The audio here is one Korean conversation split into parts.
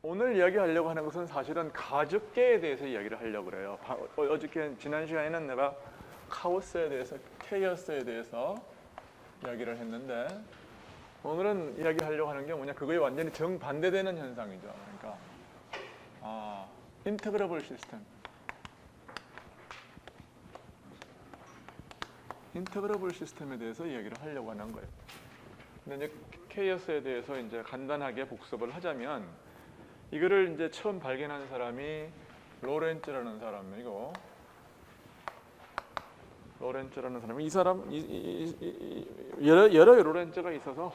오늘 이야기하려고 하는 것은 사실은 가적계에 대해서 이야기를 하려고 그래요. 어저께 지난 시간에는 내가 카오스에 대해서, 케이오스에 대해서 이야기를 했는데 오늘은 이야기하려고 하는 게 뭐냐, 그거에 완전히 정반대되는 현상이죠. 그러니까 인터그레이블 시스템. 인터그레이블 시스템에 대해서 이야기를 하려고 하는 거예요. 근데 이제 케이오스에 대해서 이제 간단하게 복습을 하자면, 이거를 이제 처음 발견한 사람이 로렌츠라는 사람이고, 로렌츠라는 사람이, 이 사람 여러 로렌츠가 있어서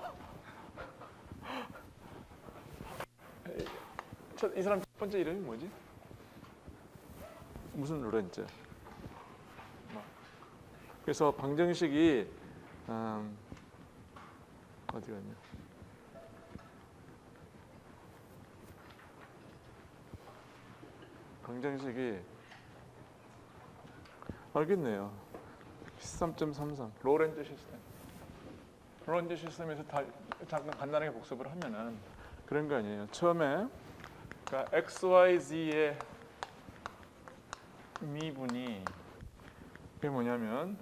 이 사람 첫 번째 이름이 뭐지? 무슨 로렌츠? 그래서 방정식이 어디 갔냐? 방정식이 알겠네요. 13.33 로렌츠 시스템. 로렌츠 시스템에서 다 잠깐 간단하게 복습을 하면은 그런 거 아니에요. 처음에 그러니까 x, y, z의 미분이 그게 뭐냐면,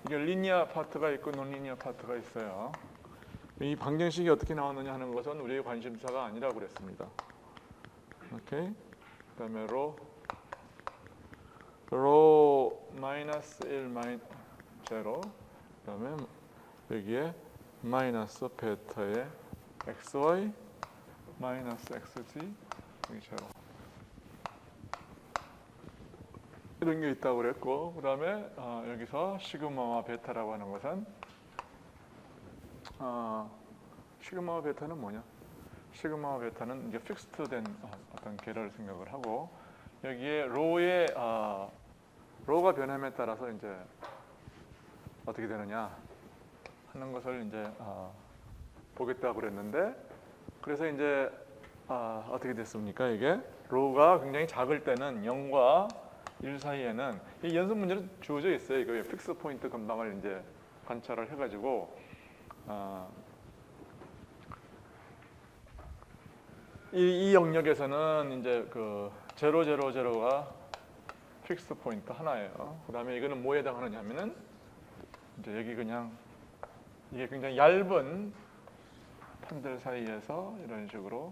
이게 리니어 파트가 있고 논리니어 파트가 있어요. 이 방정식이 어떻게 나오느냐 하는 것은 우리의 관심사가 아니라고 그랬습니다. 오케이. 그다음에 로 마이너스 1 제로, 그다음에 여기에 마이너스 베타의 xy 마이너스 xz 여기 제로, 이런 게 있다고 그랬고, 그다음에 여기서 시그마와 베타라고 하는 것은 시그마와 베타는 뭐냐? 시그마와 베타는 이제 픽스트된 어떤 계를 생각을 하고, 여기에 로가 변함에 따라서 이제 어떻게 되느냐 하는 것을 이제 보겠다고 그랬는데, 그래서 이제 어떻게 됐습니까? 이게 로가 굉장히 작을 때는 0과 1 사이에는 이 연습 문제로 주어져 있어요. 이거 픽스 포인트 근방을 이제 관찰을 해가지고 이 영역에서는 이제 그 0, 0, 0가 픽스 포인트 하나예요. 그 다음에 이거는 뭐에 해당하느냐면은 이제 여기 그냥 이게 굉장히 얇은 판들 사이에서 이런 식으로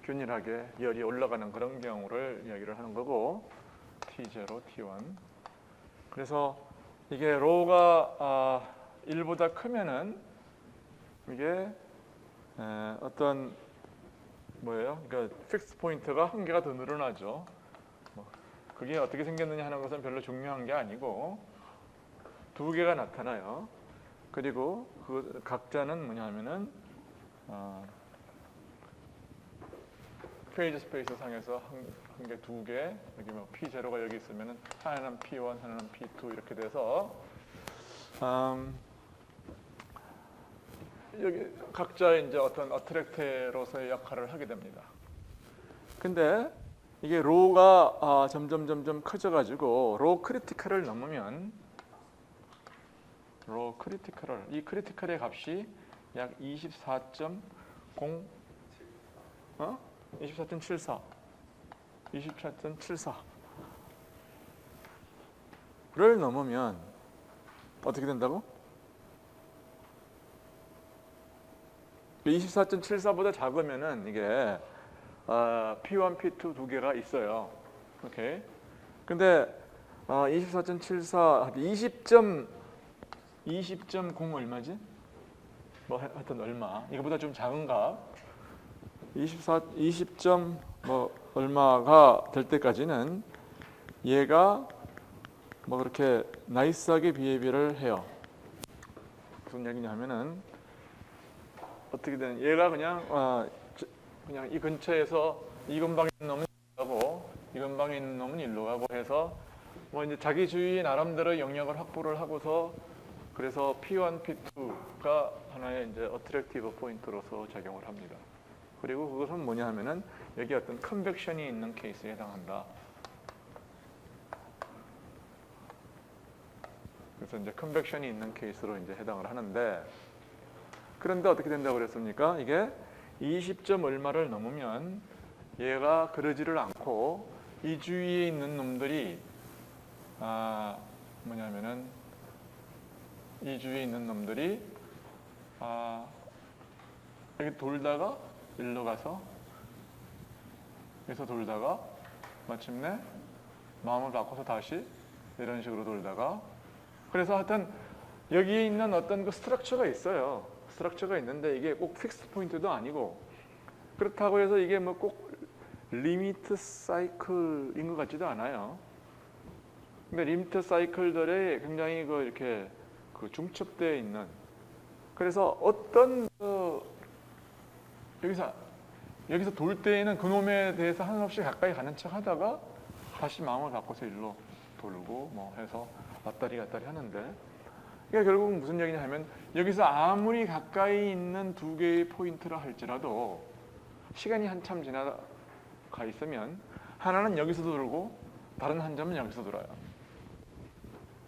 균일하게 열이 올라가는 그런 경우를 이야기를 하는 거고, T0, T1. 그래서 이게 로가 1보다 크면은 이게 어떤 뭐예요? 그러니까 픽스 포인트가 한 개가 더 늘어나죠. 그게 어떻게 생겼느냐 하는 것은 별로 중요한 게 아니고 두 개가 나타나요. 그리고 그 각자는 뭐냐면은 페이지 스페이스 상에서 한 개, 두 개, 여기 뭐 P0가 여기 있으면은 하나는 P1, 하나는 P2 이렇게 돼서 여기 각자 이제 어떤 어트랙터로서의 역할을 하게 됩니다. 근데 이게 로가 점점 커져가지고 로 크리티컬을 넘으면 이 크리티컬의 값이 약 24.0 24.74를 넘으면 어떻게 된다고? 24.74보다 작으면은 이게 P1, P2 두 개가 있어요. 오케이. 근데 24.74 20.0 얼마지? 뭐 하여튼 얼마? 이거보다 좀 작은가? 20. 뭐 얼마가 될 때까지는 얘가 뭐 그렇게 나이스하게 비헤비를 해요. 무슨 얘기냐면은 어떻게 되는, 얘가 그냥 이 근처에서 이 근방에 있는 놈은 일로 가고 이 근방에 있는 놈은 일로 가고 해서 뭐 이제 자기 주위에 나름대로 영역을 확보를 하고서, 그래서 P1, P2가 하나의 이제 어트랙티브 포인트로서 작용을 합니다. 그리고 그것은 뭐냐 하면은 여기 어떤 컨벡션이 있는 케이스에 해당한다. 그래서 이제 컨벡션이 있는 케이스로 이제 해당을 하는데, 그런데 어떻게 된다고 그랬습니까? 이게 20점 얼마를 넘으면 얘가 그러지를 않고 이 주위에 있는 놈들이 뭐냐면은 이 주위에 있는 놈들이 여기 돌다가 일로 가서 여기서 돌다가 마침내 마음을 바꿔서 다시 이런 식으로 돌다가 그래서 하여튼 여기에 있는 어떤 그 스트럭처가 있어요. 스트럭처가 있는데 이게 꼭 픽스 포인트도 아니고 그렇다고 해서 이게 뭐 꼭 리미트 사이클인 것 같지도 않아요. 근데 리미트 사이클들에 굉장히 그 이렇게 그 중첩되어 있는 그래서 어떤 여기서 돌 때에는 그놈에 대해서 한없이 가까이 가는 척 하다가 다시 마음을 바꿔서 일로 돌고 뭐 해서 왔다리 갔다리 하는데 이게 결국은 무슨 얘기냐 하면 여기서 아무리 가까이 있는 두 개의 포인트라 할지라도 시간이 한참 지나가 있으면 하나는 여기서 돌고 다른 한 점은 여기서 돌아요.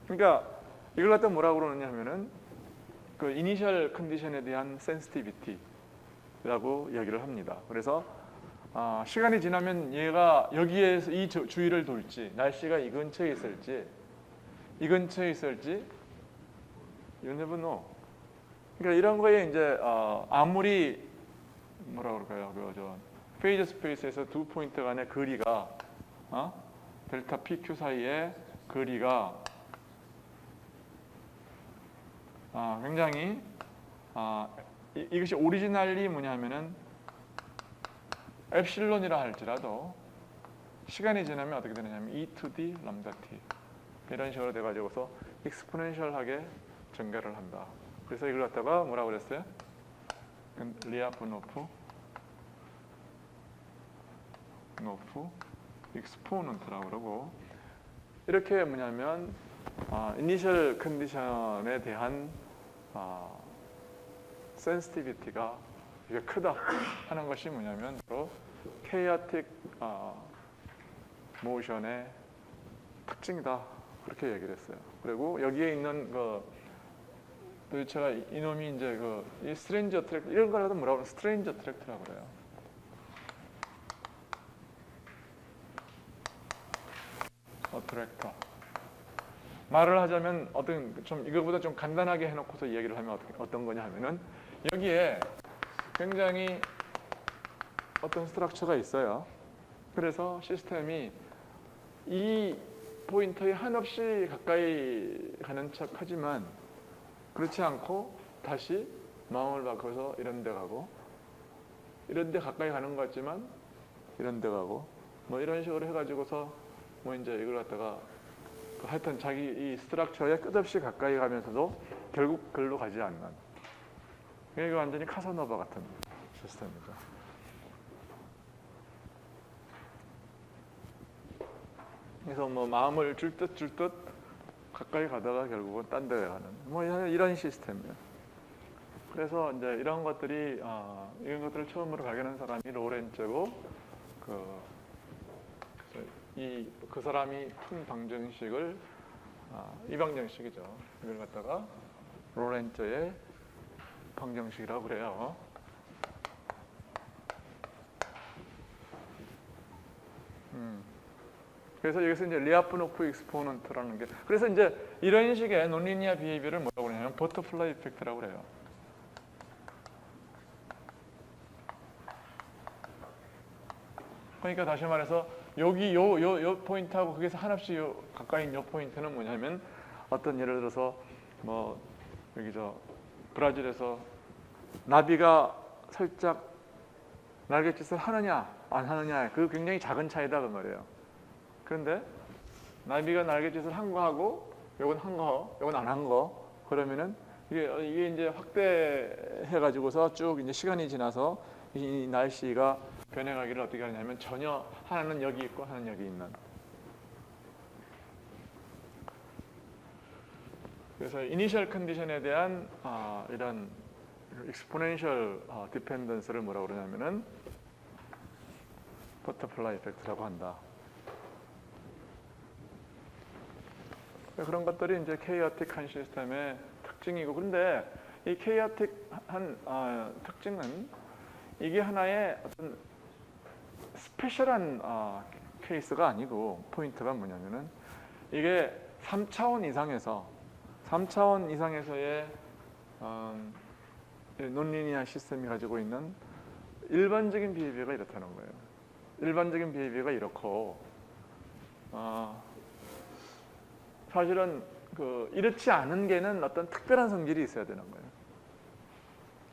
그러니까 이걸 갖다 뭐라고 그러느냐 하면은 그 이니셜 컨디션에 대한 센시티비티라고 얘기를 합니다. 그래서 시간이 지나면 얘가 여기에서 이 주위를 돌지 날씨가 이 근처에 있을지 you never know. 그러니까 이런 거에 이제 아무리 뭐라 그럴까요? 그 페이즈 스페이스에서 두 포인트 간의 거리가 델타 PQ 사이의 거리가 굉장히 이것이 오리지널리 뭐냐면은 엡실론이라 할지라도 시간이 지나면 어떻게 되느냐면 e to d 람다 t 이런 식으로 돼가지고서 익스포넨셜하게 증가를 한다. 그래서 이걸 갖다가 뭐라고 그랬어요? 리아프노프 익스포넌트라고 그러고 이렇게 뭐냐면 이니셜 컨디션에 대한 센시티비티가 이게 크다 하는 것이 뭐냐면 바로 케이아틱 모션의 특징이다 그렇게 얘기를 했어요. 그리고 여기에 있는 도대체가 이놈이 이제 이 스트레인지 어트랙트 이런 거라도 뭐라고 그래요? 스트레인지 어트랙트라고 그래요. 어트랙터. 말을 하자면 이거보다 좀 간단하게 해놓고서 얘기를 하면 어떤 거냐 하면은 여기에 굉장히 어떤 스트럭처가 있어요. 그래서 시스템이 이 포인트에 한없이 가까이 가는 척 하지만 그렇지 않고 다시 마음을 바꿔서 이런 데 가고 이런 데 가까이 가는 것 같지만 이런 데 가고 뭐 이런 식으로 해가지고서 뭐 이제 이걸 갖다가 하여튼 자기 이 스트럭처에 끝없이 가까이 가면서도 결국 글로 가지 않는 이게 완전히 카사노바 같은 시스템이죠. 그래서 뭐 마음을 줄 듯 가까이 가다가 결국은 딴 데 가는 뭐 이런 시스템이에요. 그래서 이제 이런 것들이 이런 것들을 처음으로 발견한 사람이 로렌츠고 그 사람이 푼 방정식을 이 방정식이죠. 이걸 갖다가 로렌츠의 방정식이라고 그래요. 그래서 여기서 이제 리아프노프 익스포넌트라는 게 그래서 이제 이런 식의 논리니아 비헤이비어를 뭐라고 그러냐면 버터플라이 이펙트라고 그래요. 그러니까 다시 말해서 여기 요 포인트하고 거기서 한없이 가까이 있는 요 포인트는 뭐냐면 어떤 예를 들어서 뭐 여기 브라질에서 나비가 살짝 날갯짓을 하느냐 안 하느냐 그 굉장히 작은 차이다 그 말이에요. 그런데 나비가 날갯짓을 한 거하고 요건 한 거, 요건 안 한 거 그러면은 이게 이제 확대해 가지고서 쭉 이제 시간이 지나서 이 날씨가 변해가기를 어떻게 하냐면 전혀 하나는 여기 있고 하나는 여기 있는. 그래서 이니셜 컨디션에 대한 이런 익스포넨셜 디펜던스를 뭐라고 그러냐면은 버터플라이 이펙트라고 한다. 그런 것들이 이제 케이어틱한 시스템의 특징이고, 그런데 이 케이어틱한 특징은 이게 하나의 어떤 스페셜한 케이스가 아니고 포인트가 뭐냐면은 이게 3차원 이상에서의 논리니아 시스템이 가지고 있는 일반적인 비헤비어가 이렇다는 거예요. 일반적인 비헤비어가 이렇고 사실은 이렇지 않은 게는 어떤 특별한 성질이 있어야 되는 거예요.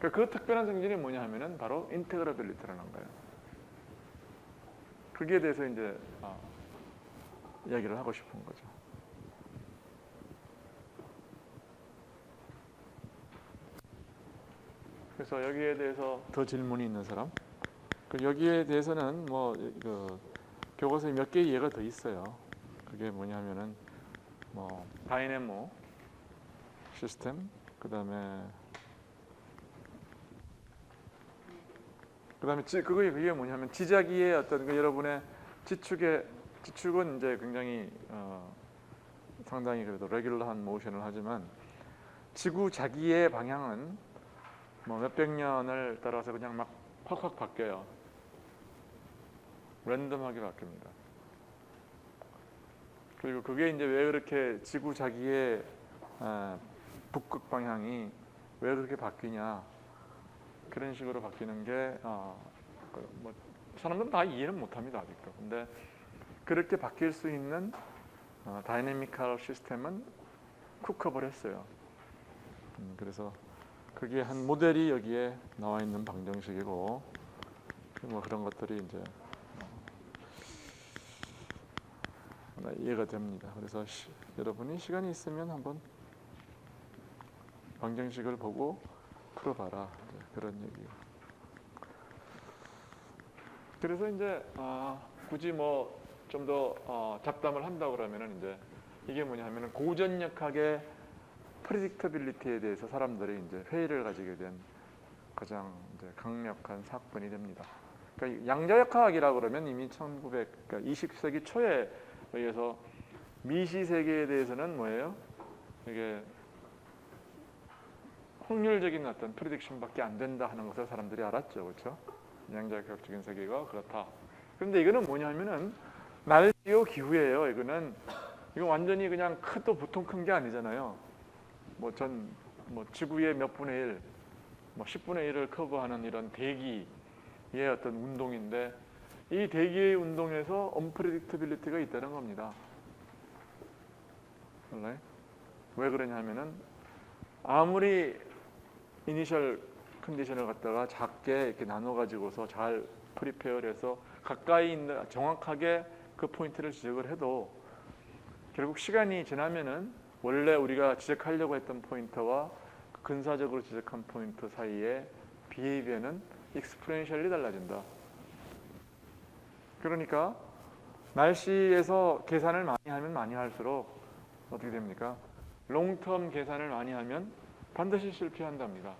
그 특별한 성질이 뭐냐 하면은 바로 인테그러빌리티라는 거예요. 거기에 대해서 이제 이야기를 하고 싶은 거죠. 그래서 여기에 대해서 더 질문이 있는 사람? 여기에 대해서는 뭐 교과서에 몇 개의 예가 더 있어요. 그게 뭐냐면은 뭐 다이내모 시스템, 그다음에 그게 뭐냐면 지자기의 어떤 여러분의 지축은 이제 굉장히 상당히 그래도 레귤러한 모션을 하지만 지구 자기의 방향은 뭐 몇백 년을 따라서 그냥 막 확확 바뀌어요. 랜덤하게 바뀝니다. 그리고 그게 이제 왜 그렇게 지구 자기의 북극 방향이 왜 그렇게 바뀌냐, 그런 식으로 바뀌는 게 뭐 사람들은 다 이해는 못합니다 아직도. 근데 그렇게 바뀔 수 있는 다이내미컬 시스템은 쿠커버렸어요. 그래서 그게 한 모델이 여기에 나와 있는 방정식이고 뭐 그런 것들이 이제 이해가 됩니다. 그래서 여러분이 시간이 있으면 한번 방정식을 보고 풀어봐라, 그런 얘기예요. 그래서 이제 굳이 뭐 좀 더 잡담을 한다고 그러면은 이제 이게 뭐냐면은 고전역학의 프리딕터빌리티에 대해서 사람들이 이제 회의를 가지게 된 가장 이제 강력한 사건이 됩니다. 그러니까 양자역학이라고 그러면 이미 20세기 초에 의해서 미시 세계에 대해서는 뭐예요? 이게 확률적인 어떤 프리딕션밖에 안 된다 하는 것을 사람들이 알았죠, 그렇죠? 양자역학적인 세계가 그렇다. 그런데 이거는 뭐냐면은 날씨요 기후예요. 이건 완전히 그냥 또 보통 큰 게 아니잖아요. 뭐 지구의 몇 분의 1, 뭐 10분의 1을 커버하는 이런 대기의 어떤 운동인데, 이 대기의 운동에서 언프레딕터빌리티가 있다는 겁니다. 왜 그러냐면은 아무리 이니셜 컨디션을 갖다가 작게 이렇게 나눠 가지고서 잘 프리페어해서 가까이 있는 정확하게 그 포인트를 지적을 해도 결국 시간이 지나면은 원래 우리가 지적하려고 했던 포인트와 근사적으로 지적한 포인트 사이의 비헤이비어는 익스포넨셜리 달라진다. 그러니까 날씨에서 계산을 많이 하면 많이 할수록 어떻게 됩니까? 롱텀 계산을 많이 하면 반드시 실패한답니다.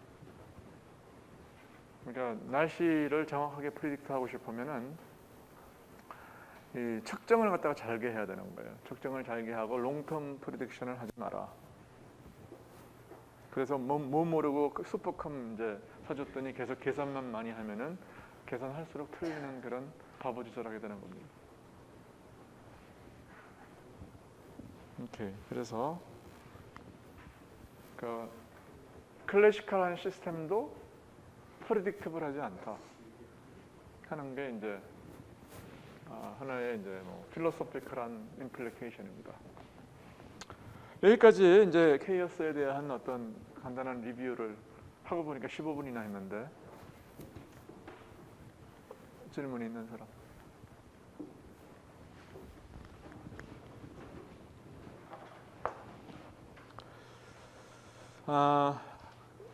그러니까 날씨를 정확하게 프리딕트하고 싶으면은 이 측정을 갖다가 잘게 해야 되는 거예요. 측정을 잘게 하고 롱텀 프리딕션을 하지 마라. 그래서 뭐 모르고 슈퍼컴 이제 사줬더니 계속 계산만 많이 하면은 계산할수록 틀리는 그런 바보짓을 하게 되는 겁니다. 오케이. 그래서 클래시컬한 시스템도 프리딕티블하지 않다 하는 게 이제 하나의 이제 뭐 필로소피컬한 임플리케이션입니다. 여기까지 이제 케이오스에 대한 어떤 간단한 리뷰를 하고 보니까 15분이나 했는데 질문 있는 사람?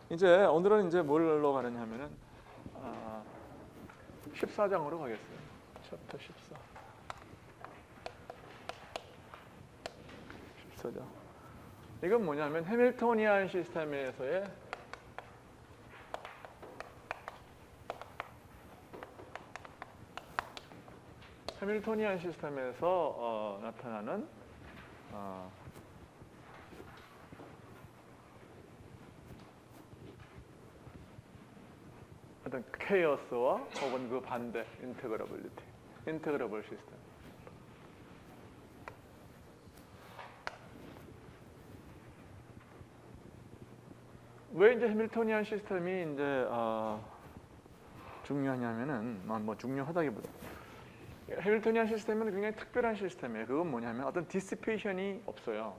이제 오늘은 이제 뭘로 가느냐 하면은 14장으로 가겠어요. 챕터 14장. 이건 뭐냐면 해밀토니안 시스템에서의 나타나는 어떤 케어스와 혹은 그 반대 인테그러블 시스템. 왜 이제 해밀토니안 시스템이 이제 중요하냐면은 뭐 중요하다기보다 해밀토니안 시스템은 굉장히 특별한 시스템이에요. 그건 뭐냐면 어떤 디시페이션이 없어요.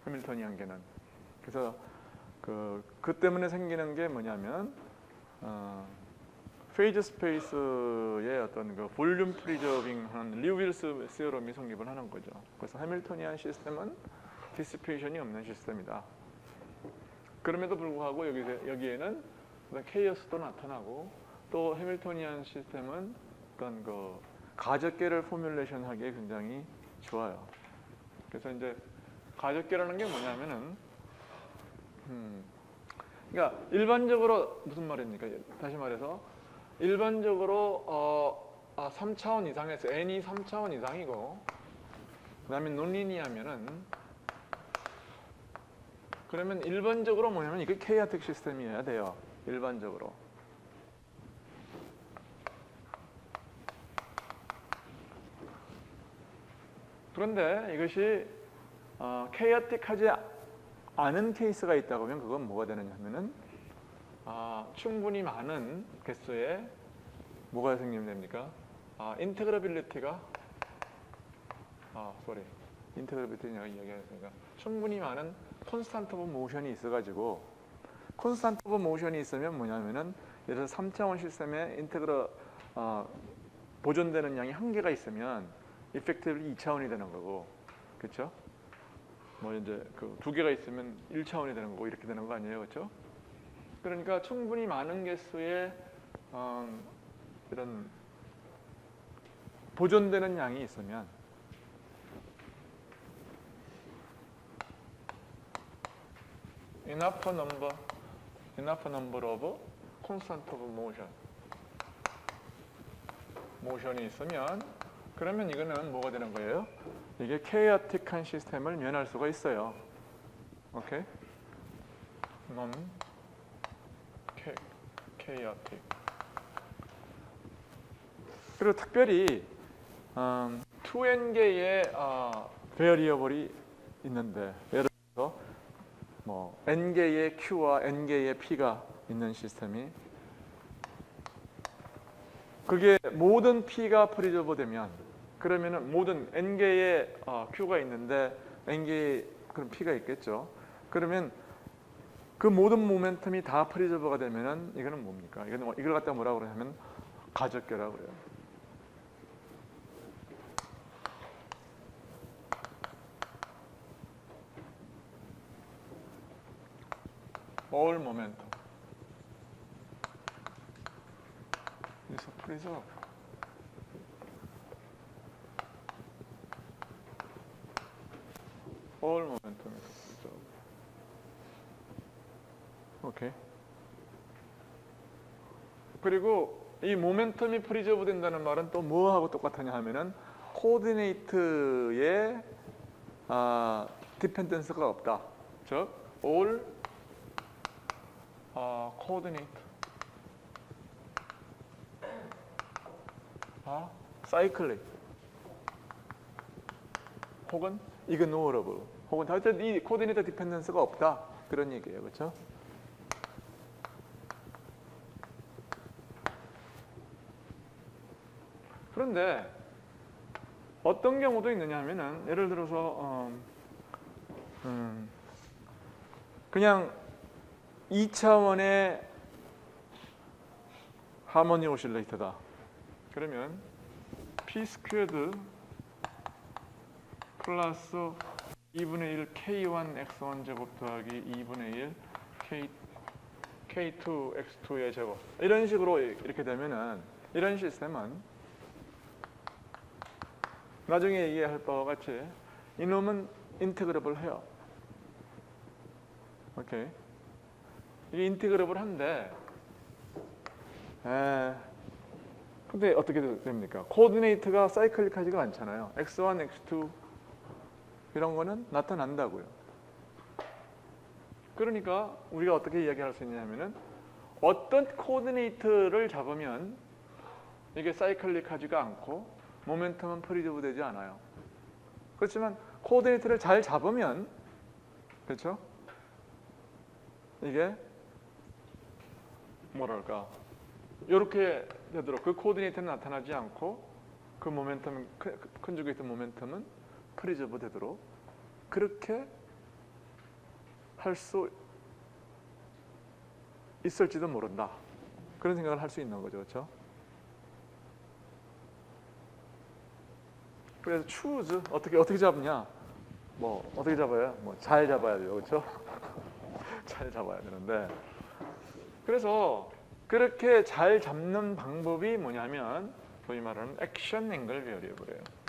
해밀토니안계는. 그래서 그 때문에 생기는 게 뭐냐면 페이즈 스페이스의 어떤 그 볼륨 프리저빙하는 리우빌스 시어럼이 성립을 하는 거죠. 그래서 해밀토니안 시스템은 디시페이션이 없는 시스템이다. 그럼에도 불구하고 여기에는 케이어스도 나타나고 또 해밀토니안 시스템은 어떤 그 가적계를 포뮬레이션하기에 굉장히 좋아요. 그래서 이제 가적계라는 게 뭐냐면은 그러니까 일반적으로 무슨 말입니까? 다시 말해서 일반적으로 3차원 이상에서 n이 3차원 이상이고 그다음에 논리니아면은 그러면 일반적으로 뭐냐면 이게 케이아틱 시스템이어야 돼요. 일반적으로. 그런데 이것이 케이아틱하지 않은 케이스가 있다고 하면 그건 뭐가 되느냐 하면은 충분히 많은 개수의 뭐가 생기면 됩니까? 인테그러빌리티가 인테그러빌리티냐고 이야기했으니까 충분히 많은 콘스탄트 오브 모션이 있어가지고 콘스탄트 오브 모션이 있으면 뭐냐면은 예를 들어서 3차원 시스템에 보존되는 양이 한계가 있으면 이펙티브리 2차원이 되는 거고, 그렇죠? 뭐 이제 그 두 개가 있으면 1차원이 되는 거고 이렇게 되는 거 아니에요, 그렇죠? 그러니까 충분히 많은 개수의 이런 보존되는 양이 있으면 enough number of constant of motion이 있으면 그러면 이거는 뭐가 되는 거예요? 이게 케이어틱한 시스템을 면할 수가 있어요. 오케이? non chaotic. 그리고 특별히 2n개의 베리어블이 있는데 예를 들어서 뭐 n개의 q와 n개의 p가 있는 시스템이 그게 모든 p가 프리저브 되면 그러면은 모든 n개의 q가 있는데 n개의 그런 p가 있겠죠. 그러면 그 모든 모멘텀이 다 프리저브가 되면은 이거는 뭡니까? 이걸 갖다 뭐라고 그러냐면 가적계라고 그래요. all momentum is preserved. all momentum is preserved. 오케이. 그리고 이 모멘텀이 프리저브 된다는 말은 또 뭐하고 똑같으냐 하면은 코디네이트의 디펜던스가 없다. 즉 all coordinate cyclic 혹은 ignorable 혹은 어쨌든 이 코디네이터 디펜던스가 없다 그런 얘기예요, 그렇죠? 그런데 어떤 경우도 있느냐 하면은 예를 들어서 그냥 2차원의 하모니 오실레이터다. 그러면 p 스퀘어드 플러스 2분의 1 k1 x1 제곱 더하기 2분의 1 k2 x2의 제곱 이런 식으로 이렇게 되면은 이런 시스템은 나중에 얘기할 바와 같이 이놈은 인테그러블 해요. 오케이. 이게 인테그러블 한데 근데 어떻게 됩니까? 코디네이트가 사이클릭하지가 않잖아요. x1, x2 이런 거는 나타난다고요. 그러니까 우리가 어떻게 이야기할 수 있냐면은 어떤 코디네이트를 잡으면 이게 사이클릭하지가 않고 모멘텀은 프리저브 되지 않아요. 그렇지만 코디네이트를 잘 잡으면, 그렇죠? 이게 뭐랄까, 이렇게 되도록 그 코디네이트는 나타나지 않고 그 모멘텀, 컨주게이트 모멘텀은 프리저브 되도록 그렇게 할 수 있을지도 모른다. 그런 생각을 할 수 있는 거죠. 그렇죠? 그래서 choose 어떻게 잡냐? 뭐 어떻게 잡아야? 뭐 잘 잡아야 돼요. 그렇죠? 잘 잡아야 되는데, 그래서 그렇게 잘 잡는 방법이 뭐냐면 소위 말하는 액션 앵글 베리어블이에요.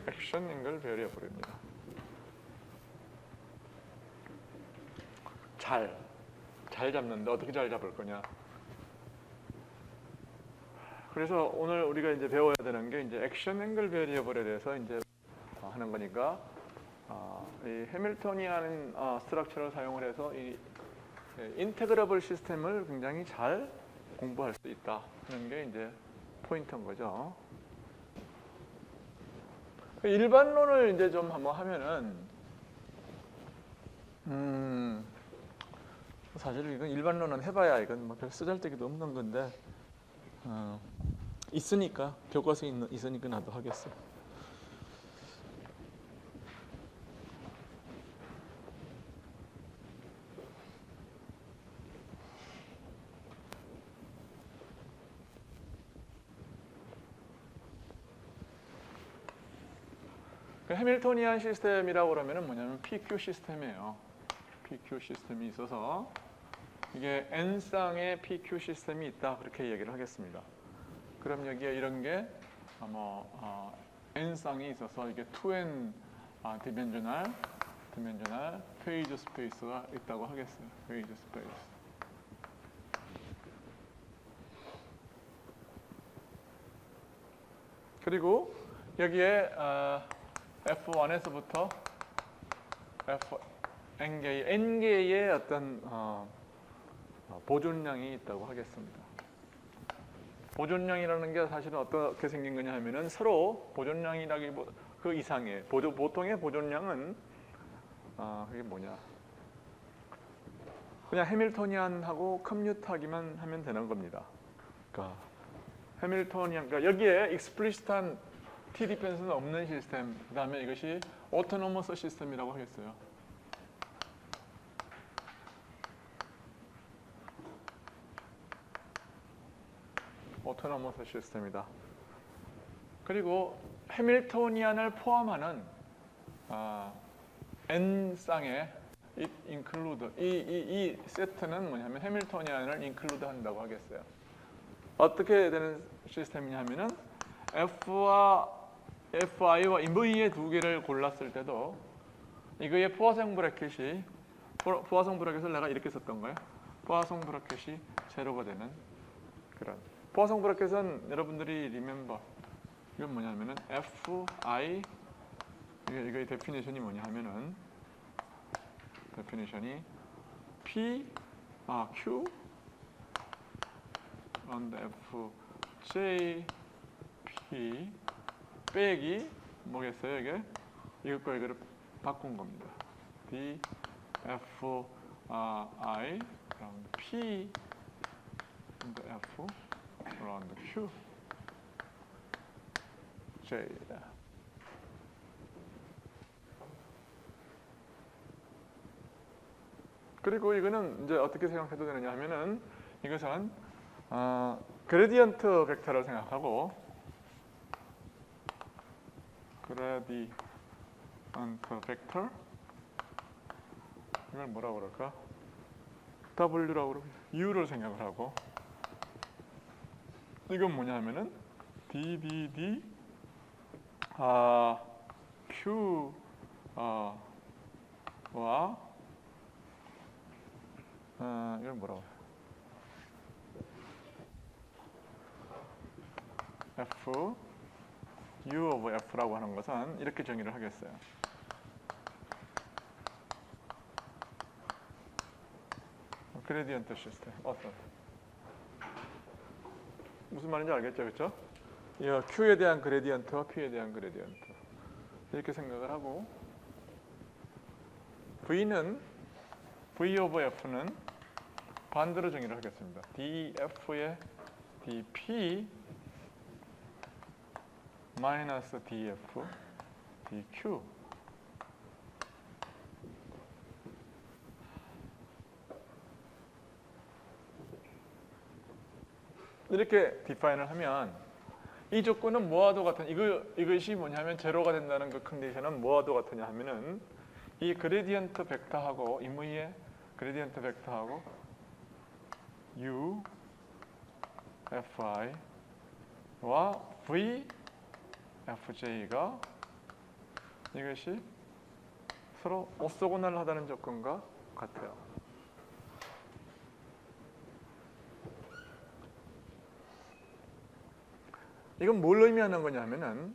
액션 앵글 베리어블입니다. 잘 잡는데 어떻게 잘 잡을 거냐? 그래서 오늘 우리가 이제 배워야 되는 게 이제 액션 앵글 베리어블에 대해서 이제 하는 거니까, 이 해밀토니안 스트럭처를 사용을 해서 이 인테그러블 시스템을 굉장히 잘 공부할 수 있다 하는 게 이제 포인트인 거죠. 일반론을 이제 좀 한번 하면은, 사실 이건 일반론은 해봐야 이건 뭐 별 쓰잘데기도 없는 건데, 있으니까 교과서에 있으니까 나도 하겠어. 해밀토니안 시스템이라고 그러면은 뭐냐면 PQ 시스템이에요. PQ 시스템이 있어서 이게 n쌍의 PQ 시스템이 있다, 그렇게 얘기를 하겠습니다. 그럼 여기에 이런 게 n쌍이 있어서 이게 2n 디멘저널 페이지 스페이스가 있다고 하겠어요. 페이지 스페이스. 그리고 여기에 F1에서부터 n개의 어떤 보존량이 있다고 하겠습니다. 보존량이라는 게 사실은 어떻게 생긴 거냐 하면은 서로 보존량이라기보다 그 이상의 보통의 보존량은 그게 뭐냐? 그냥 해밀토니안하고 컴퓨트하기만 하면 되는 겁니다. 그러니까 해밀토니안, 그러니까 여기에 익스플리시트한 T 디펜스는 없는 시스템, 그 다음에 이것이 오토노머스 시스템이라고 하겠어요. 오토노머스 시스템이다. 그리고 해밀토니안을 포함하는 n쌍의 include, 이 세트는 뭐냐면 해밀토니안을 include 한다고 하겠어요. 어떻게 되는 시스템이냐면은 Fi와 V의 두 개를 골랐을 때도 이거의 포화성 브래켓을 내가 이렇게 썼던 거예요. 포화성 브래켓이 제로가 되는 그런. 포화성 브래켓은 여러분들이 remember, 이건 뭐냐면은 Fi, 이거의 데피니션이 뭐냐 하면은 데피니션이 Q and F J P 빼기 뭐겠어요 이게? 이것과 이거를 바꾼 겁니다. D F I 그럼 P and F around Q J. 그리고 이거는 이제 어떻게 생각해도 되느냐 하면은 이것은 그레디언트 벡터를 생각하고, 그레디언트 벡터, 이걸 뭐라고 그럴까? W라고 그러고 U를 생각을 하고, 이건 뭐냐 하면은 DDD Q 와 이건 뭐라고 해요? F U of F라고 하는 것은 이렇게 정의를 하겠어요. 그레디언트 시스템. 어떤? 무슨 말인지 알겠죠, 그렇죠? 이 Q에 대한 그레디언트와 P에 대한 그레디언트 이렇게 생각을 하고 V는 V 오버 F는 반대로 정의를 하겠습니다. dF의 dP 마이너스 dF dQ 이렇게 디파인을 하면 이 조건은 뭐와도 같은 이것이 뭐냐면 제로가 된다는 그 컨디션은 뭐와도 같으냐 하면은 이 그레디언트 벡터하고 임의의 그레디언트 벡터하고 U Fi와 V Fj가 이것이 서로 오소고날하다는 조건과 같아요. 이건 뭘 의미하는 거냐면은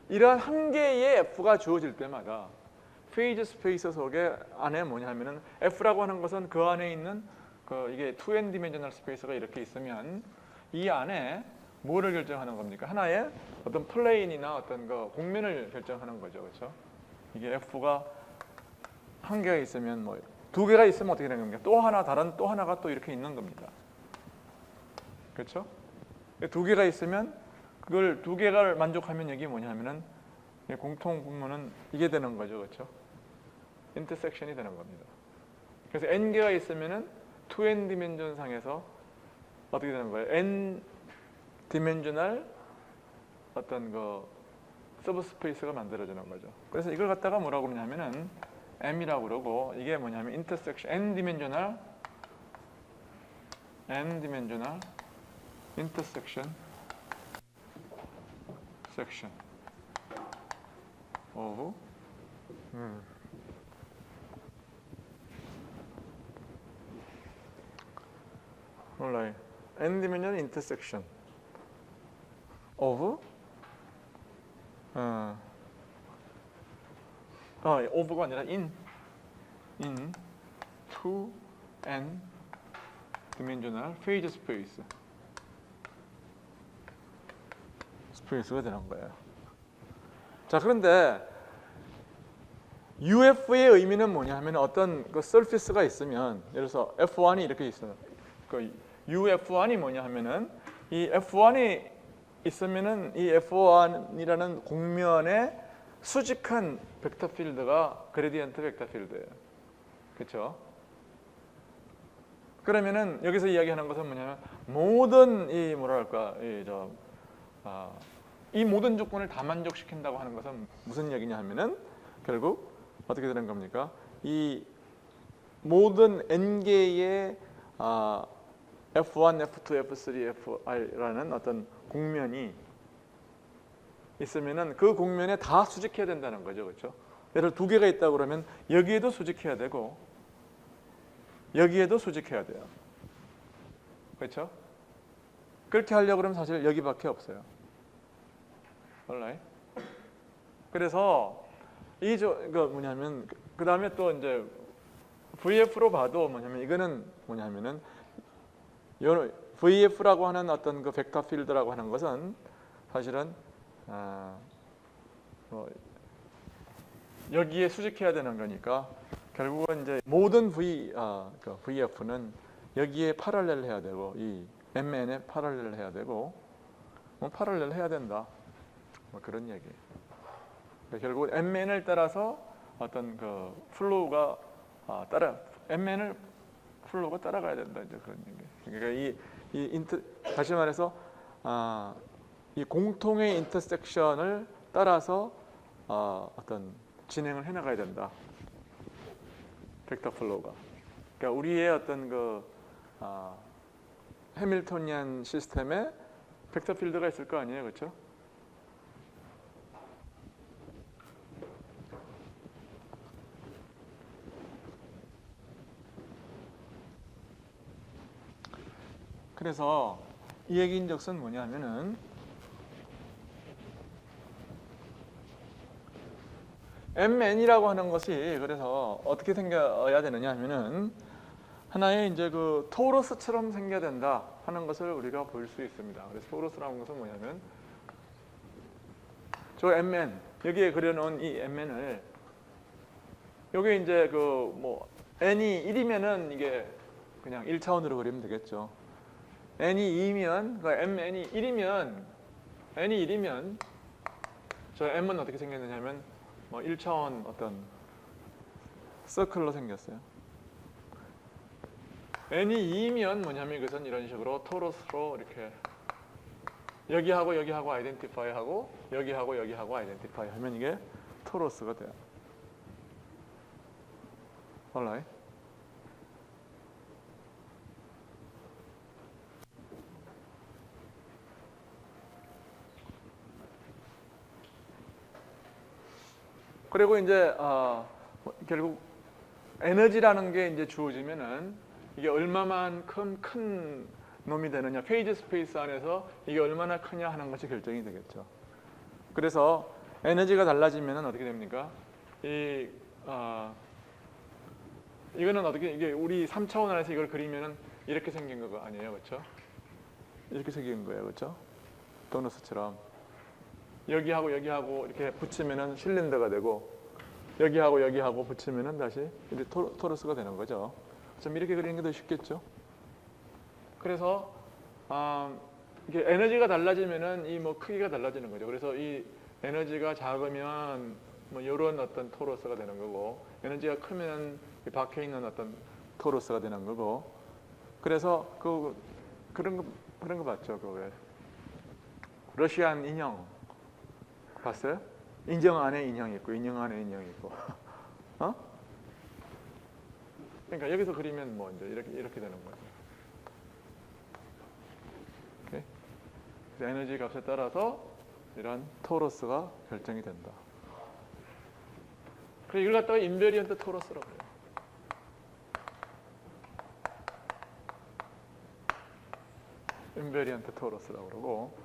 이러한 한 개의 F가 주어질 때마다 페이지 스페이스 속에 안에 뭐냐면은 F라고 하는 것은 그 안에 있는 이게 2n 디멘셔널 스페이스가 이렇게 있으면 이 안에 뭐를 결정하는 겁니까? 하나의 어떤 플레인이나 어떤 공면을 결정하는 거죠, 그렇죠? 이게 F가 한 개가 있으면 뭐 두 개가 있으면 어떻게 되는 겁니까? 또 하나 다른 또 하나가 또 이렇게 있는 겁니다, 그렇죠? 두 개가 있으면 그걸 두 개가 만족하면 여기 뭐냐면은 공통 분모는 이게 되는 거죠, 그렇죠? 인터섹션이 되는 겁니다. 그래서 n 개가 있으면은 2n 디멘전 상에서 어떻게 되는 거예요? n 디멘셔널 어떤 서브스페이스가 만들어지는 거죠. 그래서 이걸 갖다가 뭐라고 그러냐면은 m이라고 그러고 이게 뭐냐면 인터섹션 n 디멘셔널 intersection of alright, n dimensional intersection of of가 아니라 in 2n dimensional phase 스페이스가 되는 거예요. 자, 그런데 UF의 의미는 뭐냐 하면 어떤 서피스가 있으면 예를 들어서 F1이 이렇게 있어요. UF1이 뭐냐 하면은 이 F1이 있으면은 이 F1이라는 공면에 수직한 벡터 필드가 그레디언트 벡터 필드예요. 그렇죠? 그러면은 여기서 이야기하는 것은 뭐냐면 모든 이 뭐랄까 이 모든 조건을 다 만족시킨다고 하는 것은 무슨 얘기냐 하면은 결국 어떻게 되는 겁니까? 이 모든 n 개의 F1, F2, F3, Fi라는 어떤 공면이 있으면은 그 공면에 다 수직해야 된다는 거죠, 그렇죠? 예를 들어 두 개가 있다고 그러면 여기에도 수직해야 되고 여기에도 수직해야 돼요, 그렇죠? 그렇게 하려고 그러면 사실 여기밖에 없어요. alright? 그래서 뭐냐면 그 다음에 또 이제 VF로 봐도 뭐냐면 이거는 뭐냐면은 VF라고 하는 어떤 그 벡터 필드라고 하는 것은 사실은 여기에 수직해야 되는 거니까 결국은 이제 모든 VF는 여기에 패러렐 해야 되고 이 MN에 패러렐 해야 되고 패러렐 해야 된다. 뭐 그런 얘기예요. 결국 MN을 따라서 어떤 플로우가 MN을 플로우가 따라가야 된다, 이제 그런 얘기. 그러니까 다시 말해서 이 공통의 인터섹션을 따라서 어떤 진행을 해나가야 된다. 벡터 플로우가. 그러니까 우리의 어떤 해밀토니안 시스템에 벡터 필드가 있을 거 아니에요, 그렇죠? 그래서 이 얘기인즉슨 뭐냐면은 MN이라고 하는 것이 그래서 어떻게 생겨야 되느냐 하면은 하나의 이제 그 토로스처럼 생겨야 된다 하는 것을 우리가 볼 수 있습니다. 그래서 토로스라는 것은 뭐냐면 저 MN 여기에 그려놓은 이 MN을 여기 이제 그 뭐 n이 1이면은 이게 그냥 1차원으로 그리면 되겠죠. n이 2면 그 mn이 1이면 n이 1이면 저 m은 어떻게 생겼느냐면 뭐 1차원 어떤 서클로 생겼어요. n이 2면 뭐냐면 이것은 이런 식으로 토로스로 이렇게 여기하고 여기하고 아이덴티파이 하고 여기하고 여기하고 아이덴티파이 하면 이게 토로스가 돼요. 알라이? 그리고 이제 결국 에너지라는 게 이제 주어지면은 이게 얼마만큼 큰 놈이 되느냐, 페이지 스페이스 안에서 이게 얼마나 크냐 하는 것이 결정이 되겠죠. 그래서 에너지가 달라지면은 어떻게 됩니까? 이거는 어떻게 이게 우리 3차원 안에서 이걸 그리면은 이렇게 생긴 거 아니에요, 그렇죠? 이렇게 생긴 거예요, 그렇죠? 도너스처럼 여기하고 여기하고 이렇게 붙이면은 실린더가 되고 여기하고 여기하고 붙이면은 다시 이제 토러스가 되는 거죠. 좀 이렇게 그리는 게 더 쉽겠죠? 그래서 이게 에너지가 달라지면은 이 뭐 크기가 달라지는 거죠. 그래서 이 에너지가 작으면 뭐 이런 어떤 토러스가 되는 거고 에너지가 크면 박혀 있는 어떤 토러스가 되는 거고. 그래서 그런 거 봤죠? 그 왜 러시안 인형 봤어요? 인형 안에 인형이 있고 인형 안에 인형이 있고. 그러니까 여기서 그리면 뭐 이제 이렇게 되는 거죠. 오케이? 그래서 에너지 값에 따라서 이런 토러스가 결정이 된다. 그래서 이걸 갖다가 인베리언트 토러스라고 해요. 인베리언트 토러스라고 그러고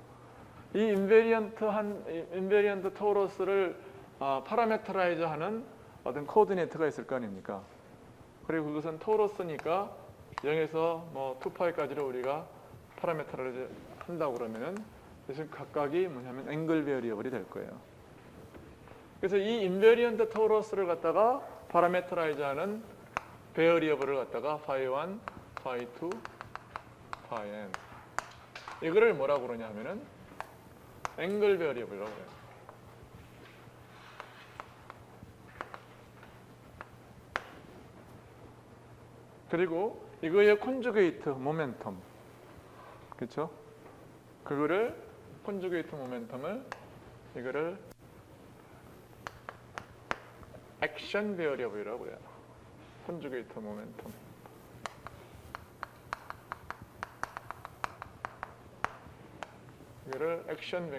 이 인베리언트 토러스를 파라메트라이즈하는 어떤 코디네이터가 있을 거 아닙니까? 그리고 그것은 토러스니까 0에서 뭐 2파이까지를 우리가 파라메트라이즈 한다고 그러면은 그래서 각각이 뭐냐면 앵글 베리어블이 될 거예요. 그래서 이 인베리언트 토러스를 갖다가 파라메트라이즈하는 베리어블을 갖다가 phi1, phi2, phi n 이거를 뭐라고 그러냐 하면은 앵글 베리어블이라고 해요. 그리고 이거의 콘주게이트 모멘텀, 그렇죠? 그거를 콘주게이트 모멘텀을 이거를 액션 베리어블이라고 해요. 콘주게이트 모멘텀. 이거를 액션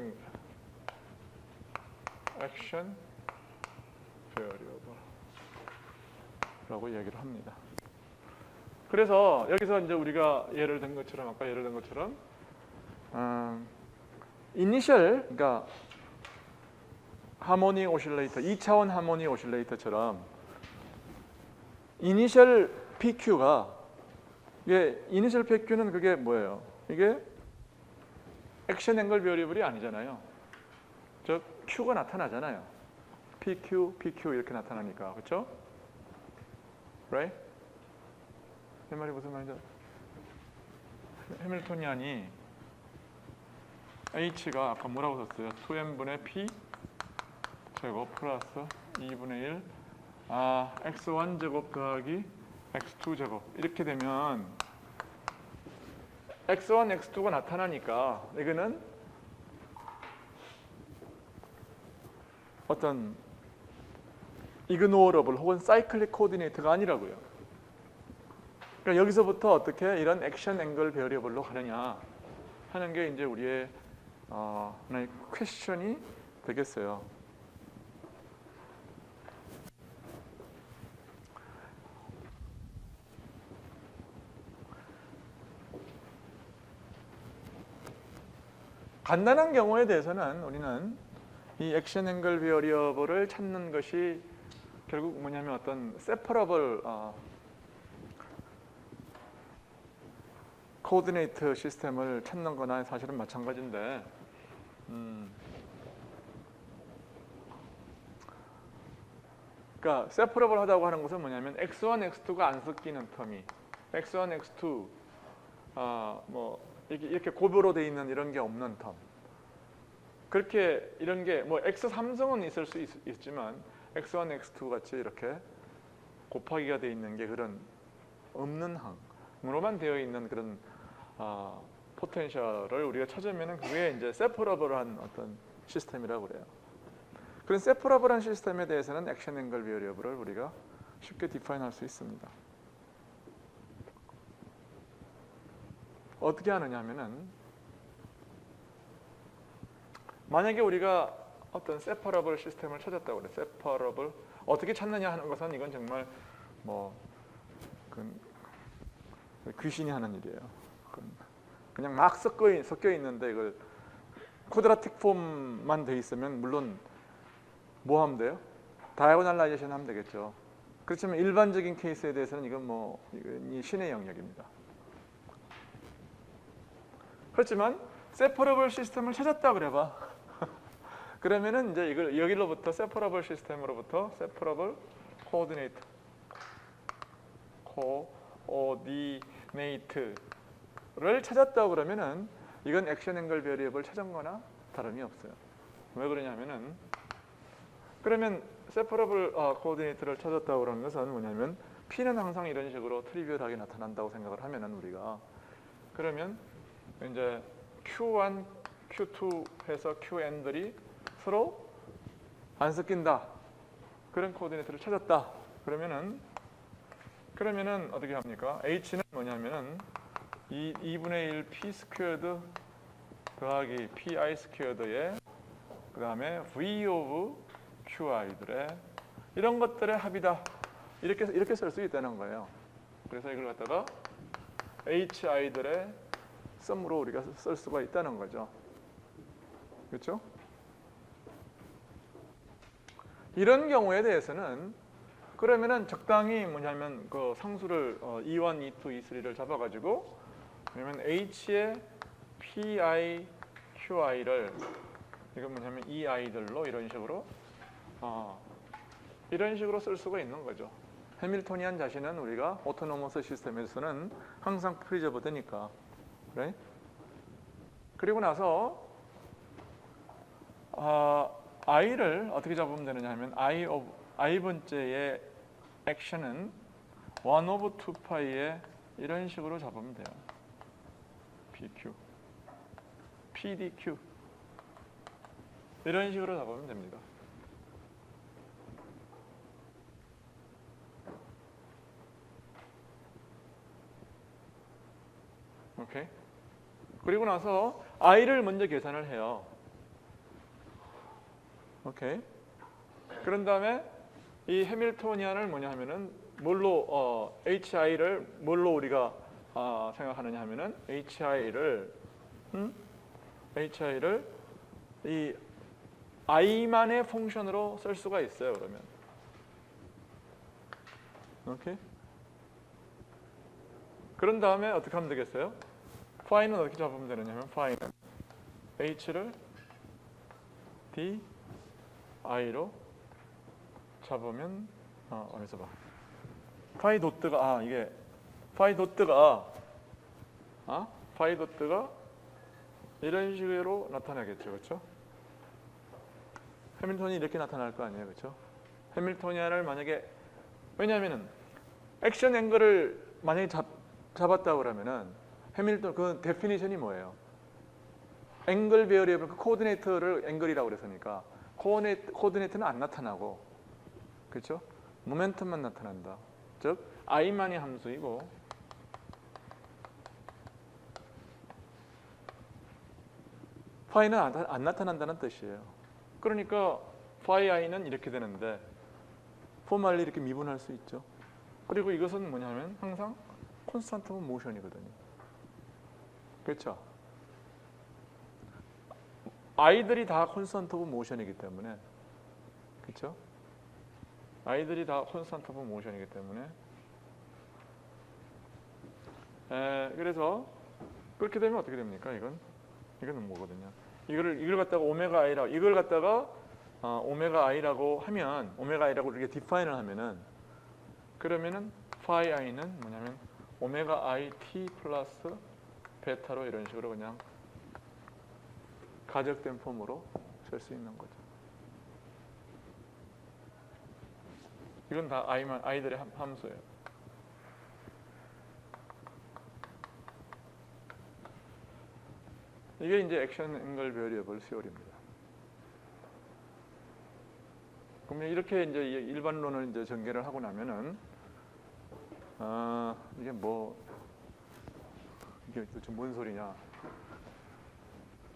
베리어블이라고 얘기를 합니다. 그래서 여기서 이제 우리가 아까 예를 든 것처럼 이니셜, 그러니까 하모니 오실레이터, 2차원 하모니 오실레이터처럼 이니셜 PQ가 이게 이니셜 PQ는 그게 뭐예요? 이게 액션 앵글 베리어블이 아니잖아요. 즉 Q가 나타나잖아요. PQ 이렇게 나타나니까, 그렇죠? Right? 내 말이 무슨 말인지 해밀토니안이 H가 아까 뭐라고 썼어요? 2n분의 P 제곱 플러스 2분의 1 x1 제곱 더하기 x2 제곱 이렇게 되면 x1, x2가 나타나니까 이거는 어떤 이그노어러블 혹은 사이클릭 코디네이터가 아니라고요. 그러니까 여기서부터 어떻게 이런 액션 앵글 베리어블로 가느냐 하는 게 이제 우리의 하나의 퀘스천이 되겠어요. 간단한 경우에 대해서는 우리는 이 액션 앵글 베리어블을 찾는 것이 결국 뭐냐면 어떤 세퍼러블 코디네이트 시스템을 찾는 거나 사실은 마찬가지인데 그러니까 세퍼러블 하다고 하는 것은 뭐냐면 x1, x2가 안 섞이는 텀이 x1, x2 뭐 이렇게 고보로 돼 있는 이런 게 없는 텀. 그렇게 이런 게 뭐 x3승은 있을 수 있지만 x1, x2 같이 이렇게 곱하기가 돼 있는 게 그런 없는 항으로만 되어 있는 그런 포텐셜을 우리가 찾으면은 그게 이제 세퍼러블한 어떤 시스템이라고 그래요. 그런 세퍼러블한 시스템에 대해서는 액션 앵글 베리어블을 우리가 쉽게 디파인할 수 있습니다. 어떻게 하느냐 하면은 만약에 우리가 어떤 세퍼러블 시스템을 찾았다고 그래. 세퍼러블 어떻게 찾느냐 하는 것은 이건 정말 뭐 귀신이 하는 일이에요. 그냥 막 섞여 있는데 이걸 쿼드라틱 폼만 돼 있으면 물론 뭐 하면 돼요? 다이고널라이제이션 하면 되겠죠. 그렇지만 일반적인 케이스에 대해서는 이건 신의 영역입니다. 그렇지만 세퍼러블 시스템을 찾았다 그래봐. 그러면은 이제 이걸 여기로부터 세퍼러블 시스템으로부터 세퍼러블 코디네이트를 찾았다 그러면은 이건 액션 앵글 베리어블 찾은 거나 다름이 없어요. 왜 그러냐면은 그러면 세퍼러블 코디네이트를 찾았다고 그러는 것은 뭐냐면 P는 항상 이런 식으로 트리비얼하게 나타난다고 생각을 하면은 우리가 그러면 이제 Q1, Q2 해서 QN들이 서로 안 섞인다. 그런 코디네이트를 찾았다. 그러면은 어떻게 합니까? H는 뭐냐면은 2분의 1 P 스퀘어드 더하기 PI 스퀘어드에 그 다음에 V of QI들의 이런 것들의 합이다. 이렇게 쓸 수 있다는 거예요. 그래서 이걸 갖다가 HI들의 썸으로 우리가 쓸 수가 있다는 거죠. 그렇죠? 이런 경우에 대해서는 그러면은 적당히 뭐냐면 그 상수를 E1, E2, E3를 잡아가지고 그러면 H의 PI, QI를 이건 뭐냐면 EI들로 이런 식으로 쓸 수가 있는 거죠. 해밀토니안 자신은 우리가 오토노머스 시스템에서는 항상 프리저브 되니까. 그래? 그리고 나서 I를 어떻게 잡으면 되느냐 하면 I 번째의 액션은 1 over 2파이에 이런 식으로 잡으면 돼요. PQ, PDQ 이런 식으로 잡으면 됩니다. 오케이. 그리고 나서 I를 먼저 계산을 해요. 오케이. 그런 다음에 이 해밀토니안을 뭐냐 하면은 뭘로 HI를 뭘로 우리가 생각하느냐 하면은 HI를 이 I만의 펑션으로 쓸 수가 있어요. 그러면 오케이. 그런 다음에 어떻게 하면 되겠어요? 파이는 어떻게 잡으면 되느냐면 파이는 H를 DI로 잡으면 어디서 봐. 파이 도트가 이게 파이 도트가 이런 식으로 나타나겠죠. 그렇죠? 해밀토니안이 이렇게 나타날 거 아니에요. 그렇죠? 해밀토니안을 만약에 왜냐하면은 액션 앵글을 만약에 잡았다 그러면은 해밀토니안 그 데피니션이 뭐예요? 앵글 베어리어블 그 코디네이터를 앵글이라고 그랬으니까 코디네이터는 안 나타나고 그렇죠? 모멘텀만 나타난다. 즉 I만이 함수이고 파이는 안 나타난다는 뜻이에요. 그러니까 파이 I는 이렇게 되는데 포멀리 이렇게 미분할 수 있죠. 그리고 이것은 뭐냐면 항상 콘스탄트 오브 모션이거든요. 그렇죠? 아이들이 다 콘스탄트 오브 모션이기 때문에 그렇죠? 아이들이 다 콘스탄트 오브 모션이기 때문에 그래서 그렇게 되면 어떻게 됩니까? 이거는 뭐거든요. 이걸 갖다가 오메가 i라고 이걸 갖다가 오메가 i라고 하면 오메가 i라고 이렇게 디파인을 하면은 그러면은 phi i는 뭐냐면 오메가 i t 플러스 베타로 이런 식으로 그냥 가적된 폼으로 쓸 수 있는 거죠. 이건 다 아이들의 함수예요. 이게 이제 액션 앵글 베리어블 시어리입니다. 그러면 이렇게 이제 일반론을 이제 전개를 하고 나면은 이게 이게 도대체 뭔 소리냐?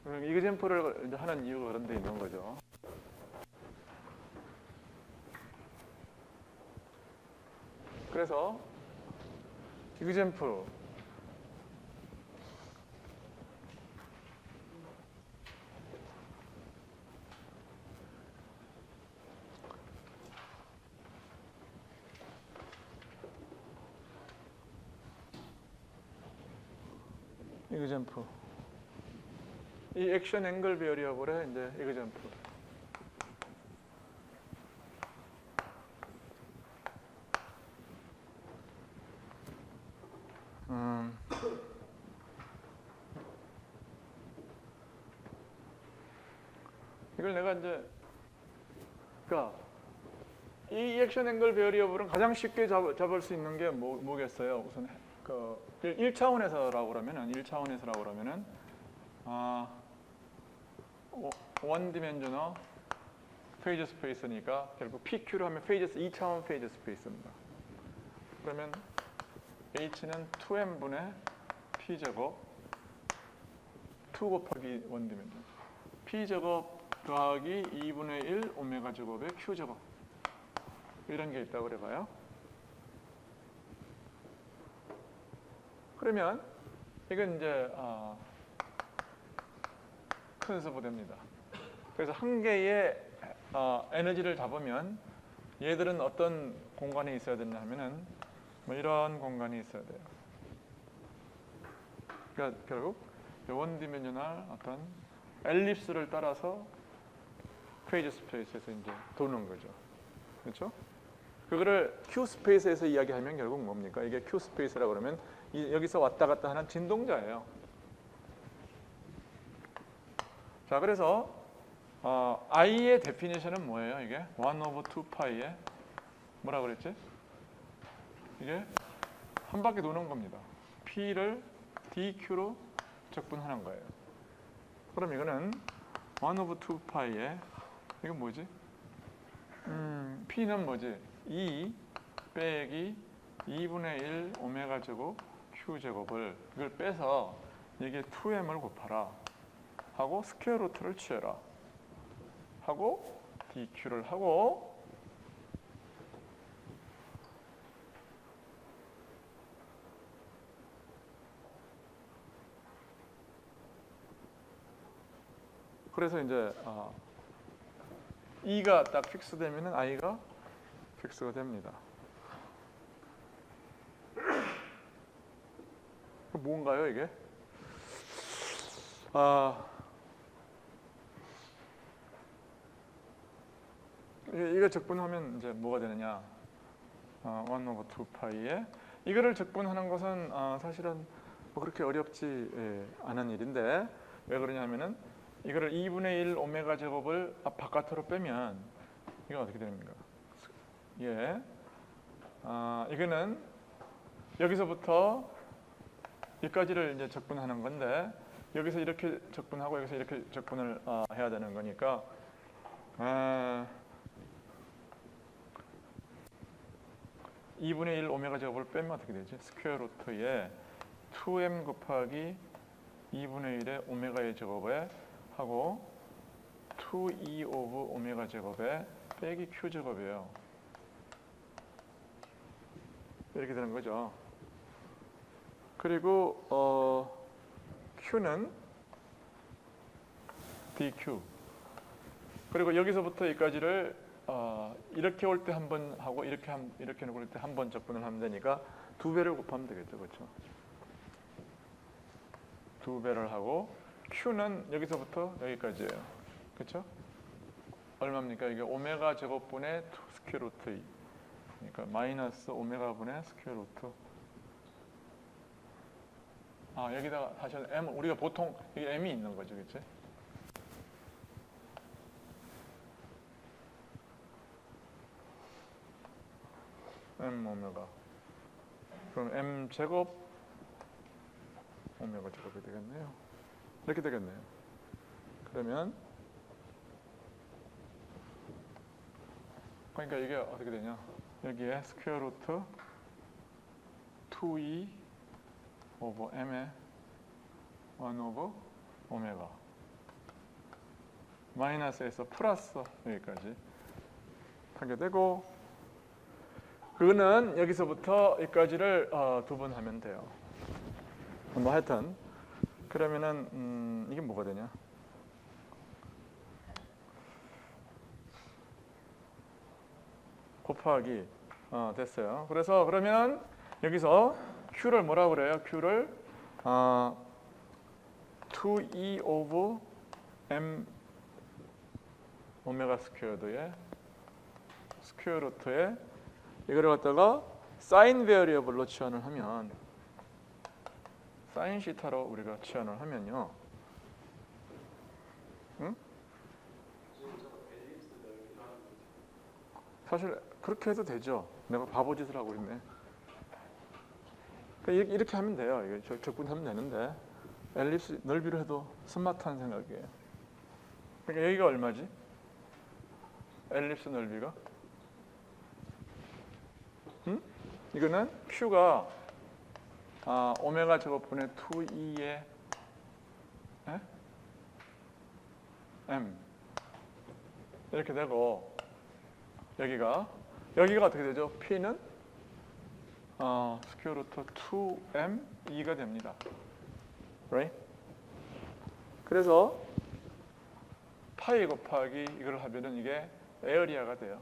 이그젠플을 이제 하는 이유가 그런 데 있는 거죠. 그래서 이그젠플 이 액션 앵글 베리어블의 이제 이그젠플. 이걸 내가 이제 그러니까 이 액션 앵글 베리어블은 가장 쉽게 잡을 수 있는 게 뭐겠어요? 우선 그 1차원에서라고 그러면은 원 디멘셔널 페이지 스페이스니까 결국 PQ로 하면 페이지 2차원 페이지 스페이스입니다. 그러면 H는 2m분의 P 제곱 2 곱하기 원 디멘셔널 P 제곱 더하기 2분의 1 오메가 제곱의 Q 제곱 이런 게 있다고 그래봐요. 그러면 이건 이제 컨서브됩니다. 그래서 한 개의 에너지를 잡으면 얘들은 어떤 공간에 있어야 되냐 하면은 뭐 이런 공간이 있어야 돼요. 그러니까 결국 원 디멘셔널 어떤 엘립스를 따라서 페이지 스페이스에서 이제 도는 거죠. 그렇죠? 그거를 Q 스페이스에서 이야기하면 결국 뭡니까? 이게 Q 스페이스라고 그러면 여기서 왔다 갔다 하는 진동자예요. 자, 그래서 I의 데피니션은 뭐예요? 이게 1 over 2파이에 뭐라 그랬지? 이게 한 바퀴 도는 겁니다. P를 dQ로 적분하는 거예요. 그럼 이거는 1 over 2파이에 이건 뭐지? P는 뭐지? 2 빼기 2분의 1 오메가 제곱 Q 제곱을 이걸 빼서 이게 2m을 곱하라 하고 스퀘어 루트를 취해라 하고 dQ를 하고 그래서 이제 E가 딱 픽스되면은 I가 픽스가 됩니다. 뭔가요 이게? 이거 적분하면 이제 뭐가 되느냐? 1 over 2파이에 이거를 적분하는 것은 사실은 뭐 그렇게 어렵지 않은 일인데 왜 그러냐면은 이거를 2분의 1 오메가 제곱을 바깥으로 빼면 이건 어떻게 됩니까? 예, 이거는 여기서부터 여기까지를 이제 적분하는 건데 여기서 이렇게 적분하고 여기서 이렇게 적분을 해야 되는 거니까 2분의 1 오메가 제곱을 빼면 어떻게 되지? 스퀘어 루트에 2m 곱하기 2분의 1의 오메가의 제곱에 하고 2e 오브 오메가 제곱에 빼기 q 제곱이에요. 이렇게 되는 거죠. 그리고 q는 dq. 그리고 여기서부터 여기까지를 이렇게 올 때 한 번 하고 이렇게 올 때 한 번 적분을 하면 되니까 2배를 곱하면 되겠죠, 그렇죠? 2배를 하고 Q는 여기서부터 여기까지예요. 그렇죠? 얼마입니까? 이게 오메가 제곱분의 스퀘어 루트 2. 그러니까 마이너스 오메가분의 스퀘어 루트. 여기다가 다시 M, 우리가 보통 이게 M이 있는 거죠. 그렇지? M 오메가. 그럼 M 제곱 오메가 제곱이 되겠네요. 이렇게 되겠네요. 그러면 그러니까 이게 어떻게 되냐? 여기에 스퀘어 루트 2e 오버 m의 1 오버 오메가 마이너스에서 플러스 여기까지 하게 되고, 그거는 여기서부터 여기까지를 두 번 하면 돼요. 뭐 하여튼 그러면은 이게 뭐가 되냐? 곱하기 됐어요. 그래서 그러면 여기서 Q를 뭐라고 그래요? Q를 2e 오브 m 오메가 스퀘어드의 스퀘어 루트에 이거를 갖다가 사인 베어리어블로 치환을 하면 사인 시타로 우리가 치환을 하면요. 응? 사실 그렇게 해도 되죠. 내가 바보짓을 하고 있네. 이렇게 하면 돼요. 이거 적분하면 되는데 엘립스 넓이로 해도 스마트한 생각이에요. 그러니까 여기가 얼마지? 엘립스 넓이가? 이거는 Q가 오메가 제곱분의 2E의 M 이렇게 되고, 여기가 어떻게 되죠? P는 스퀘어 루트 2M E가 됩니다. Right? 그래서 파이 곱하기 이걸 하면은 이게 에어리아가 돼요.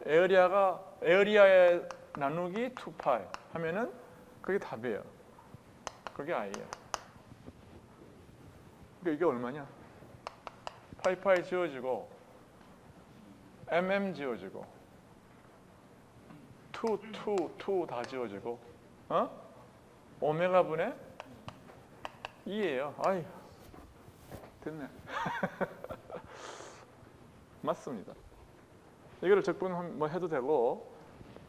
에어리아에 나누기 2파이 하면은 그게 답이에요. 그게 I예요. 그러니까 이게 얼마냐? 파이 지워지고 지워지고 2 다 지워지고 오메가 분의 2예요. 아이 됐네. 맞습니다. 이거를 적분 뭐 해도 되고,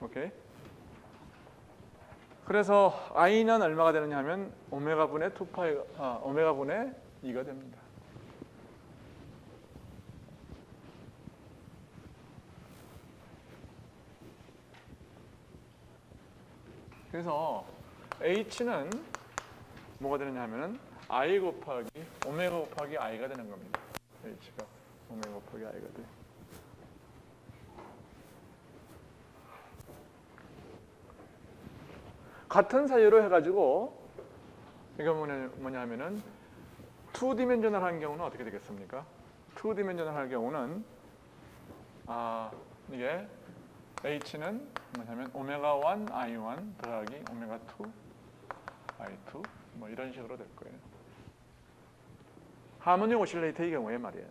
오케이. 그래서 i는 얼마가 되느냐 하면 오메가 분의 2파이 오메가 분의 2가 됩니다. 그래서 h는 뭐가 되느냐 하면은 i 곱하기 오메가 곱하기 i가 되는 겁니다. h가 오메가 곱하기 i가 돼. 같은 사유로 해가지고 이거 뭐냐 하면은 2디멘셔널 한 경우는 어떻게 되겠습니까? 2디멘셔널 할 경우는 이게 h는 뭐냐면 오메가 1 i1 더하기 오메가 2 i2 뭐 이런 식으로 될 거예요. 하모닉 오실레이터의 경우에 말이에요.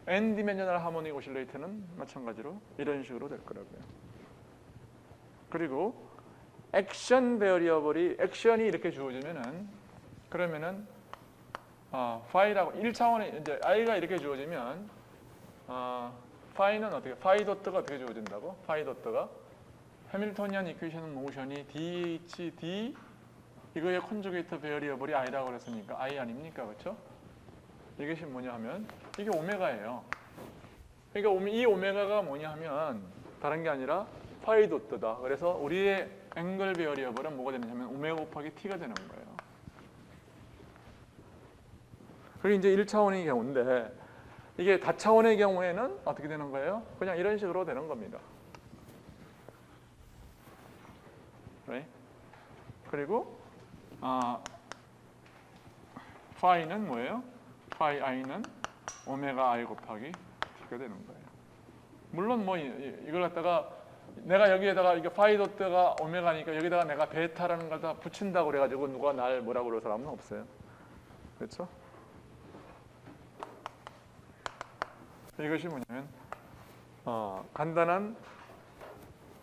n 디멘셔널 하모닉 오실레이터는 마찬가지로 이런 식으로 될 거라고요. 그리고 액션 베어리어블이 액션이 이렇게 주어지면은 그러면은 파이라고 1차원의 이제 i가 이렇게 주어지면 파이는 어떻게 파이 도트가 어떻게 주어진다고? 파이 도트가 해밀토니안 이퀘이션 모션이 DHD 이거의 컨주게이트 베어리어블이 i라고 그랬으니까 i 아닙니까? 그렇죠? 이것이 뭐냐 하면 이게 오메가예요. 그러니까 이 오메가가 뭐냐 하면 다른 게 아니라 파이 도트다. 그래서 우리의 앵글 베어리어블은 뭐가 되느냐면 오메가 곱하기 t가 되는 거예요. 그리고 이제 1차원의 경우인데 이게 다차원의 경우에는 어떻게 되는 거예요? 그냥 이런 식으로 되는 겁니다. right? 그리고 파이는 뭐예요? 파이 i는 오메가 i 곱하기 t가 되는 거예요. 물론 뭐 이걸 갖다가 내가 여기에다가 이게 파이 도트가 오메가니까 여기다가 내가 베타라는 걸 다 붙인다고 그래가지고 누가 날 뭐라고 그럴 사람은 없어요. 그렇죠? 이것이 뭐냐면 간단한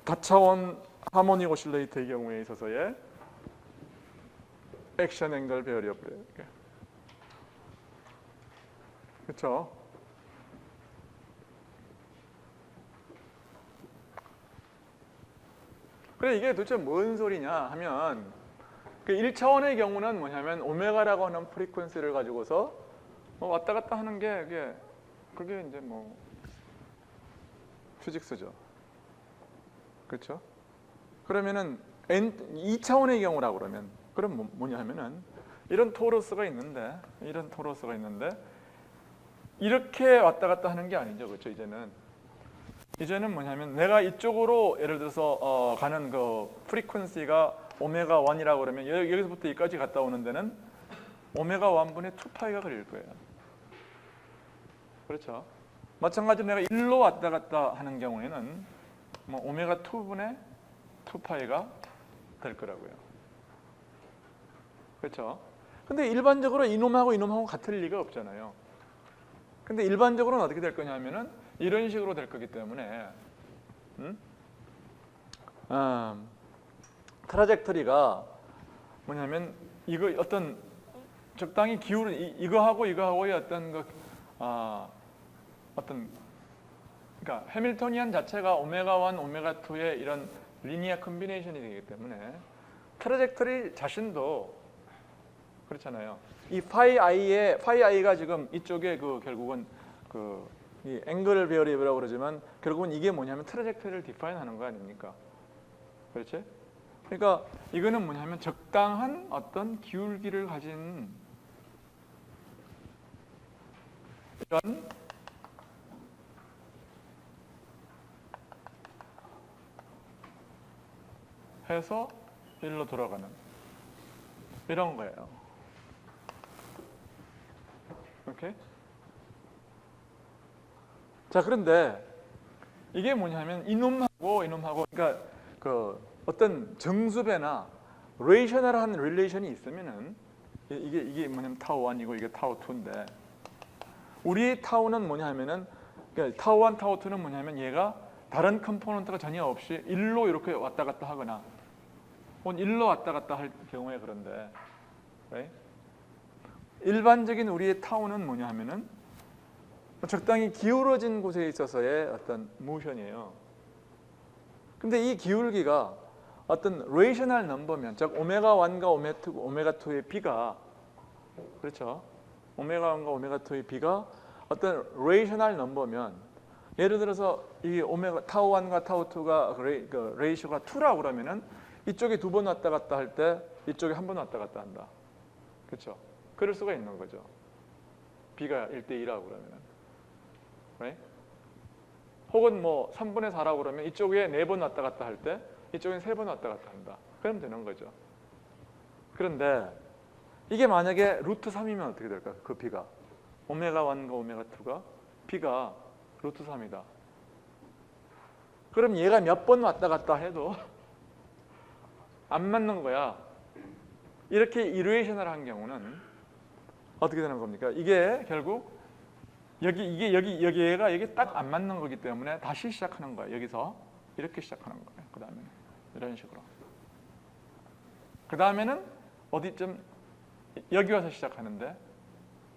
다차원 하모닉 오실레이터의 경우에 있어서의 액션 앵글 베어리어블이에요. 그렇죠? 그래 이게 도대체 뭔 소리냐 하면 그 1차원의 경우는 뭐냐면 오메가라고 하는 프리퀀시를 가지고서 왔다 갔다 하는 게 그게 이제 뭐 피직스죠. 그렇죠? 그러면은 2차원의 경우라고 그러면 그럼 뭐냐 하면은 이런 토로스가 있는데 이렇게 왔다 갔다 하는 게 아니죠. 그렇죠? 이제는 뭐냐면 내가 이쪽으로 예를 들어서 가는 그 프리퀀시가 오메가 1이라고 그러면 여기서부터 여기까지 갔다 오는 데는 오메가 1분의 2파이가 걸릴 거예요. 그렇죠? 마찬가지로 내가 1로 왔다 갔다 하는 경우에는 뭐 오메가 2분의 2파이가 될 거라고요. 그렇죠? 근데 일반적으로 이놈하고 같을 리가 없잖아요. 근데 일반적으로는 어떻게 될 거냐면은 이런 식으로 될 거기 때문에 트라젝터리가 뭐냐면 이거 어떤 적당히 기울은 이거하고의 어떤 그러니까 해밀토니안 자체가 오메가 1, 오메가 2의 이런 리니어 컨비네이션이 되기 때문에 트라젝터리 자신도 그렇잖아요. 이 파이 i가 지금 이쪽에 결국은 이 앵글 베어리블이라고 그러지만 결국은 이게 뭐냐면 트라젝터리를 디파인하는 거 아닙니까? 그렇지? 그러니까 이거는 뭐냐면 적당한 어떤 기울기를 가진 이런 해서 일로 돌아가는 이런 거예요. 오케이? 자, 그런데 이게 뭐냐면 이놈하고 그러니까 어떤 정수배나 레이셔널한 릴레이션이 있으면은 이게 뭐냐면 타우 1이고 이게 타우 2인데 우리 타우는 뭐냐면은 그러니까 타우 1, 타우 2는 뭐냐면 얘가 다른 컴포넌트가 전혀 없이 일로 이렇게 왔다 갔다 하거나 혹은 일로 왔다 갔다 할 경우에 그런데 right? 일반적인 우리의 타우는 뭐냐 하면은 적당히 기울어진 곳에 있어서의 어떤 모션이에요. 근데 이 기울기가 어떤 레이셔널 넘버면 즉 오메가 1과 오메가 2의 비가 그렇죠? 오메가 1과 오메가 2의 비가 어떤 레이셔널 넘버면 예를 들어서 이 타우 1과 타우 2가 레이쇼가 2라고 그러면은 이쪽에 2번 왔다 갔다 할 때 이쪽에 한 번 왔다 갔다 한다. 그렇죠? 그럴 수가 있는 거죠. B가 1대2라고 그러면은. right? 혹은 뭐 3분의 4라고 그러면 이쪽에 4번 왔다 갔다 할 때 이쪽엔 3번 왔다 갔다 한다. 그러면 되는 거죠. 그런데 이게 만약에 루트 3이면 어떻게 될까? 그 B가 오메가 1과 오메가 2가 B가 루트 3이다. 그럼 얘가 몇 번 왔다 갔다 해도 안 맞는 거야. 이렇게 이루에이션을 한 경우는 어떻게 되는 겁니까? 이게 결국 여기가 여기 딱 안 맞는 거기 때문에 다시 시작하는 거야. 여기서 이렇게 시작하는 거예요. 그 다음에는 이런 식으로. 그 다음에는 어디쯤 여기 와서 시작하는데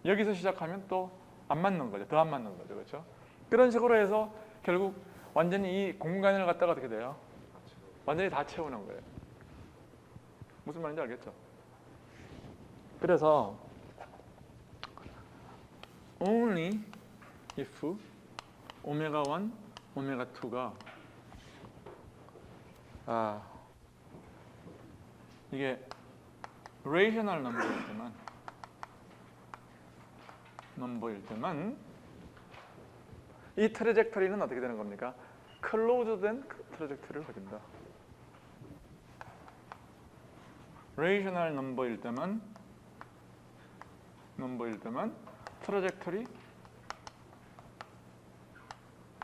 여기서 시작하면 또 안 맞는 거죠. 더 안 맞는 거죠. 그렇죠? 그런 식으로 해서 결국 완전히 이 공간을 갖다가 어떻게 돼요? 완전히 다 채우는 거예요. 무슨 말인지 알겠죠? 그래서 only if 오메가 1, 오메가 2가 이게 레이셔널 넘버일 때만 이 트래젝터리는 어떻게 되는 겁니까? 클로즈된 트래젝터리를 가진다. 레이셔널 넘버일 때만 트래젝터리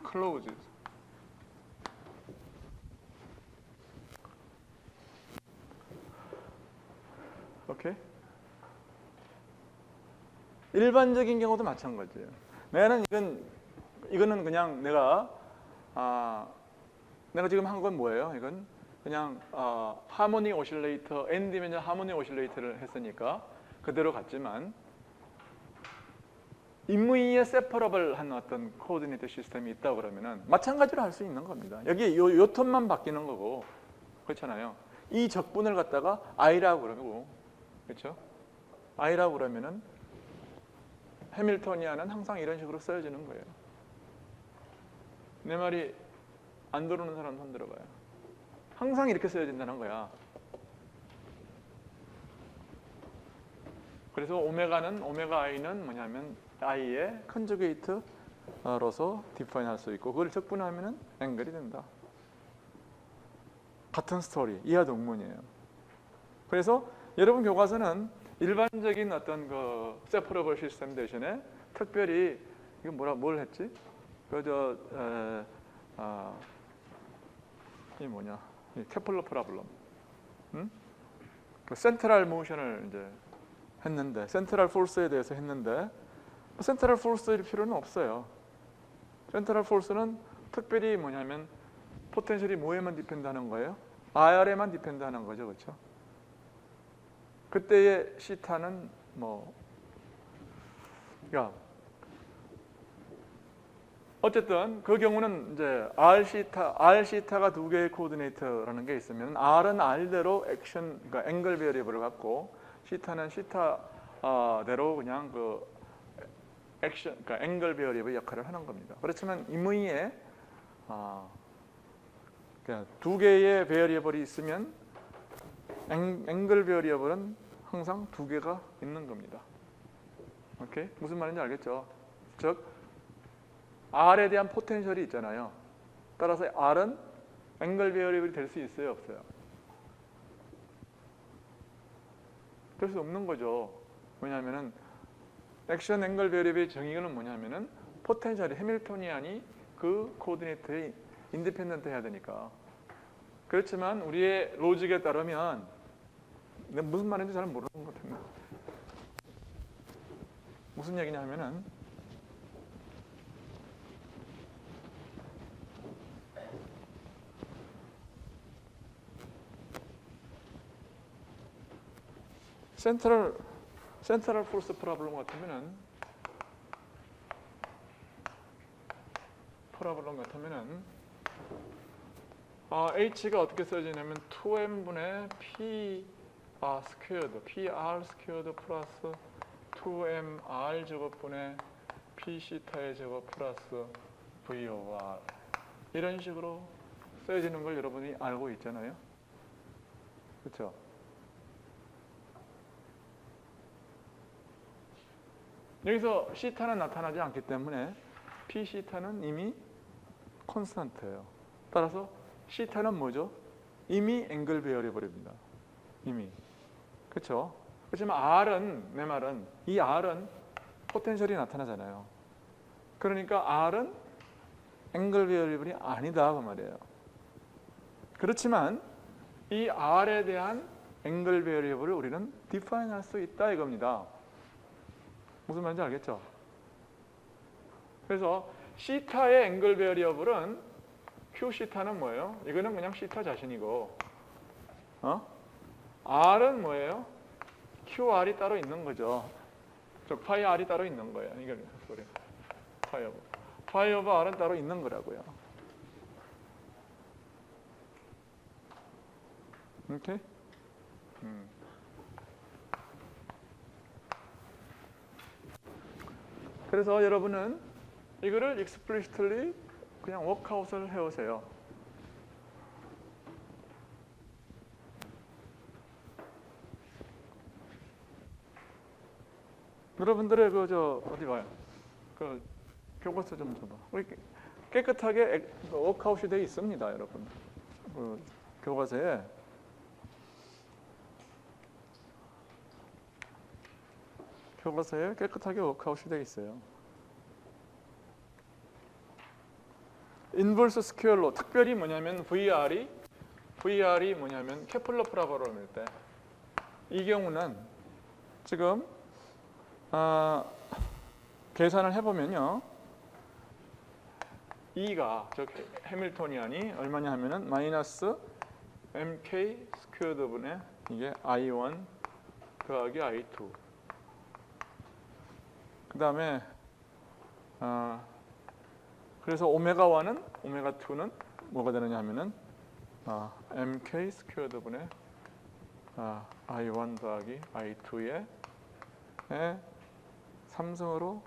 클로즈 오케이? 일반적인 경우도 마찬가지예요. 이거는 그냥 내가 지금 한 건 뭐예요? 이건 그냥 하모니 오실레이터, n 디멘전 하모니 오실레이터를 했으니까 그대로 갔지만 임무이에 세퍼러블한 어떤 코오디네이터 시스템이 있다고 그러면은 마찬가지로 할 수 있는 겁니다. 여기 요 톤만 바뀌는 거고, 그렇잖아요. 이 적분을 갖다가 i라고 그러고, 그렇죠? i라고 그러면은 해밀토니안은 항상 이런 식으로 써져지는 거예요. 내 말이 안 들어오는 사람 손 들어봐요. 항상 이렇게 써져진다는 거야. 그래서 오메가 i는 뭐냐면 i의 컨주게이트로서 디파인할 수 있고, 그걸 적분하면은 앵글이 된다. 같은 스토리, 이하 동문이에요. 그래서 여러분 교과서는 일반적인 어떤 그 세퍼러블 시스템 대신에 특별히 이거 뭘 했지? 이 뭐냐? 이 케플러 프라블럼. 그 센트럴 모션을 이제 했는데, 센트럴 포스에 대해서 했는데, 센트럴 포스일 필요는 없어요. 센트럴 포스는 특별히 뭐냐면 포텐셜이 뭐에만 디펜드하는 거예요? R에만 디펜드하는 거죠, 그렇죠? 그때의 시타는 어쨌든 그 경우는 이제 R 시타가 두 개의 코오디네이터라는 게 있으면 R은 R대로 액션, 그러니까 앵글 베리어블을 갖고 시타는 시타대로 그냥 그 액션, 그러니까 앵글 베리어블 역할을 하는 겁니다. 그렇지만 임의에 두 개의 베리어블이 있으면 앵글 베리어블은 항상 두 개가 있는 겁니다. 오케이? 무슨 말인지 알겠죠? 즉 R에 대한 포텐셜이 있잖아요. 따라서 R은 앵글 베리어블이 될 수 있어요, 없어요? 될 수 없는 거죠. 왜냐하면은 액션 앵글 베리어블의 정의는 뭐냐면은 포텐셜이 해밀토니안이 그 코오디네이터에 인디펜던트 해야 되니까. 그렇지만 우리의 로직에 따르면 무슨 말인지 잘 모르는 것 같아요. 무슨 얘기냐 하면은 센트럴 포스 프로블럼 같으면은 H가 어떻게 써지냐면 2m분의 P 스퀘어드, PR 스퀘어드 플러스 2mR 제곱분의 P 시타의 제곱 플러스 V 오버 R, 이런 식으로 써지는 걸 여러분이 알고 있잖아요. 그렇죠? 여기서 시타는 나타나지 않기 때문에 P 시타는 이미 콘스턴트예요. 따라서 시타는 뭐죠? 이미 앵글 베어리블입니다. 이미. 그렇죠? 그렇지만 R은, 내 말은 이 R은 포텐셜이 나타나잖아요. 그러니까 R은 앵글 베어리블이 아니다 그 말이에요. 그렇지만 이 R에 대한 앵글 베어리블을 우리는 디파인할 수 있다 이겁니다. 무슨 말인지 알겠죠? 그래서 시타의 앵글 베어리어블은 Q 시타는 뭐예요? 이거는 그냥 시타 자신이고, R은 뭐예요? QR이 따로 있는 거죠. 즉 파이 R이 따로 있는 거예요. 이게 소리. 파이 오브 R은 따로 있는 거라고요. 오케이? 그래서 여러분은 이거를 explicitly 그냥 워크아웃을 해오세요. 여러분들의 어디 봐요? 그 교과서 좀 줘봐. 우리 깨끗하게 워크아웃이 되어 있습니다, 여러분. 그 교과서에 깨끗하게 워크아웃이 되어 있어요. 인버스 스퀘어로 특별히 뭐냐면 VR이 뭐냐면 케플러 프라블럼일 때 이 경우는 지금 계산을 해보면요, E가 즉 해밀토니안이 얼마냐 하면은 마이너스 mk 스퀘어드 분의 이게 I1 더하기 I2. 그 다음에 그래서 오메가1은 오메가2는 뭐가 되느냐 하면은 mk 스퀘어드 분의 I1 더하기 I2의 3승으로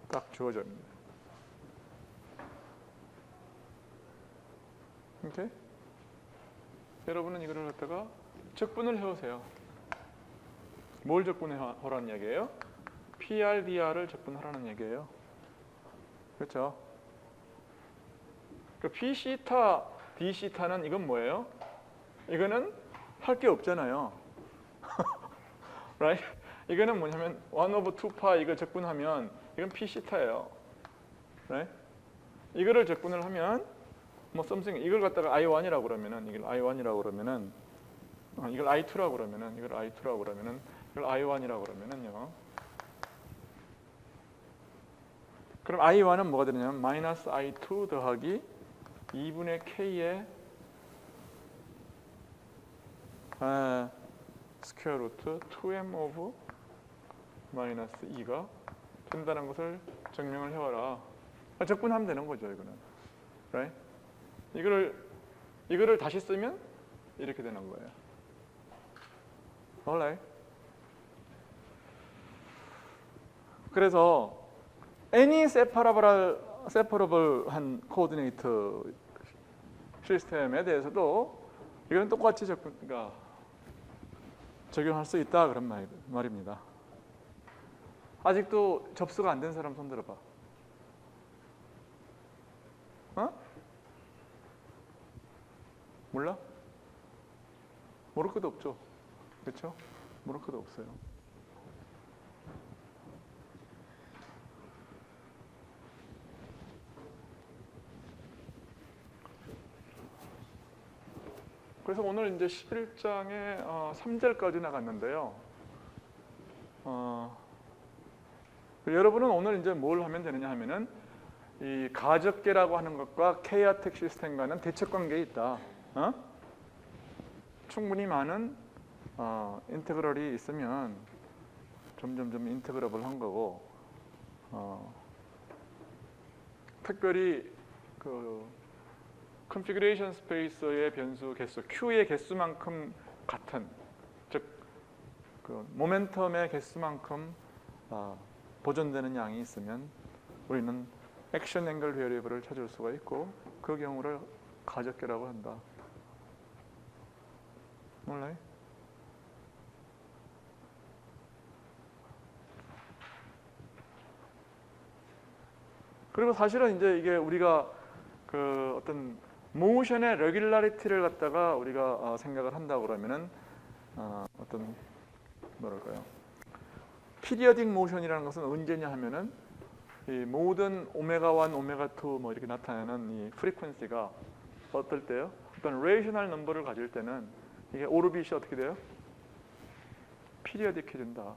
딱 주어집니다. 오케이? 여러분은 이거를 갖다가 적분을 해오세요. 뭘 적분하라는 얘기예요? PRDR을 적분하라는 얘기예요. 그렇죠? 그 P시타, D시타는 이건 뭐예요? 이거는 할 게 없잖아요. right? 이거는 뭐냐면 1 over 2파 이거 적분하면 이건 P시타예요. right? 이거를 적분을 하면 뭐 something 이걸 갖다가 I1이라고 그러면은 이걸 I1이라고 그러면은 이걸 I2라고 그러면은 이걸 I2라고 그러면은 이걸 I1이라고 그러면은요. 그럼 I1은 뭐가 되냐면 마이너스 I2 더하기 2분의 K의 스퀘어 루트 2m 오브 마이너스 2가 된다는 것을 증명을 해와라. 적분하면 되는 거죠, 이거는. right? 이거를 다시 쓰면 이렇게 되는 거예요. alright. 그래서 any separable한 코오디네이트 시스템에 대해서도 이건 똑같이 적용할 수 있다 그런 말입니다. 아직도 접수가 안 된 사람 손 들어봐. 몰라? 모를 것도 없죠. 그렇죠? 모를 것도 없어요. 그래서 오늘 이제 11장의 3절까지 나갔는데요. 여러분은 오늘 이제 뭘 하면 되느냐 하면은 이 가적계라고 하는 것과 K-아텍 시스템과는 대척 관계에 있다. 충분히 많은 인테그럴이 있으면 점점 인테그러블한 거고, 특별히 그 컨피그레이션 스페이스의 변수 개수 Q의 개수만큼 같은, 즉 그 모멘텀의 개수만큼 보존되는 양이 있으면 우리는 액션 앵글 베리어블을 찾을 수가 있고 그 경우를 가적계라고 한다. 몰라요? 그리고 사실은 이제 이게 우리가 그 어떤 모션의 레귤라리티를 갖다가 우리가 생각을 한다고 그러면은 어떤 뭐랄까요? 피리어딕 모션이라는 것은 언제냐 하면은 이 모든 오메가1, 오메가2 뭐 이렇게 나타나는 이 프리퀀시가 어떨 때요? 어떤 레이셔널 넘버를 가질 때는 이게 오르빗이 어떻게 돼요? 피리어딕해진다.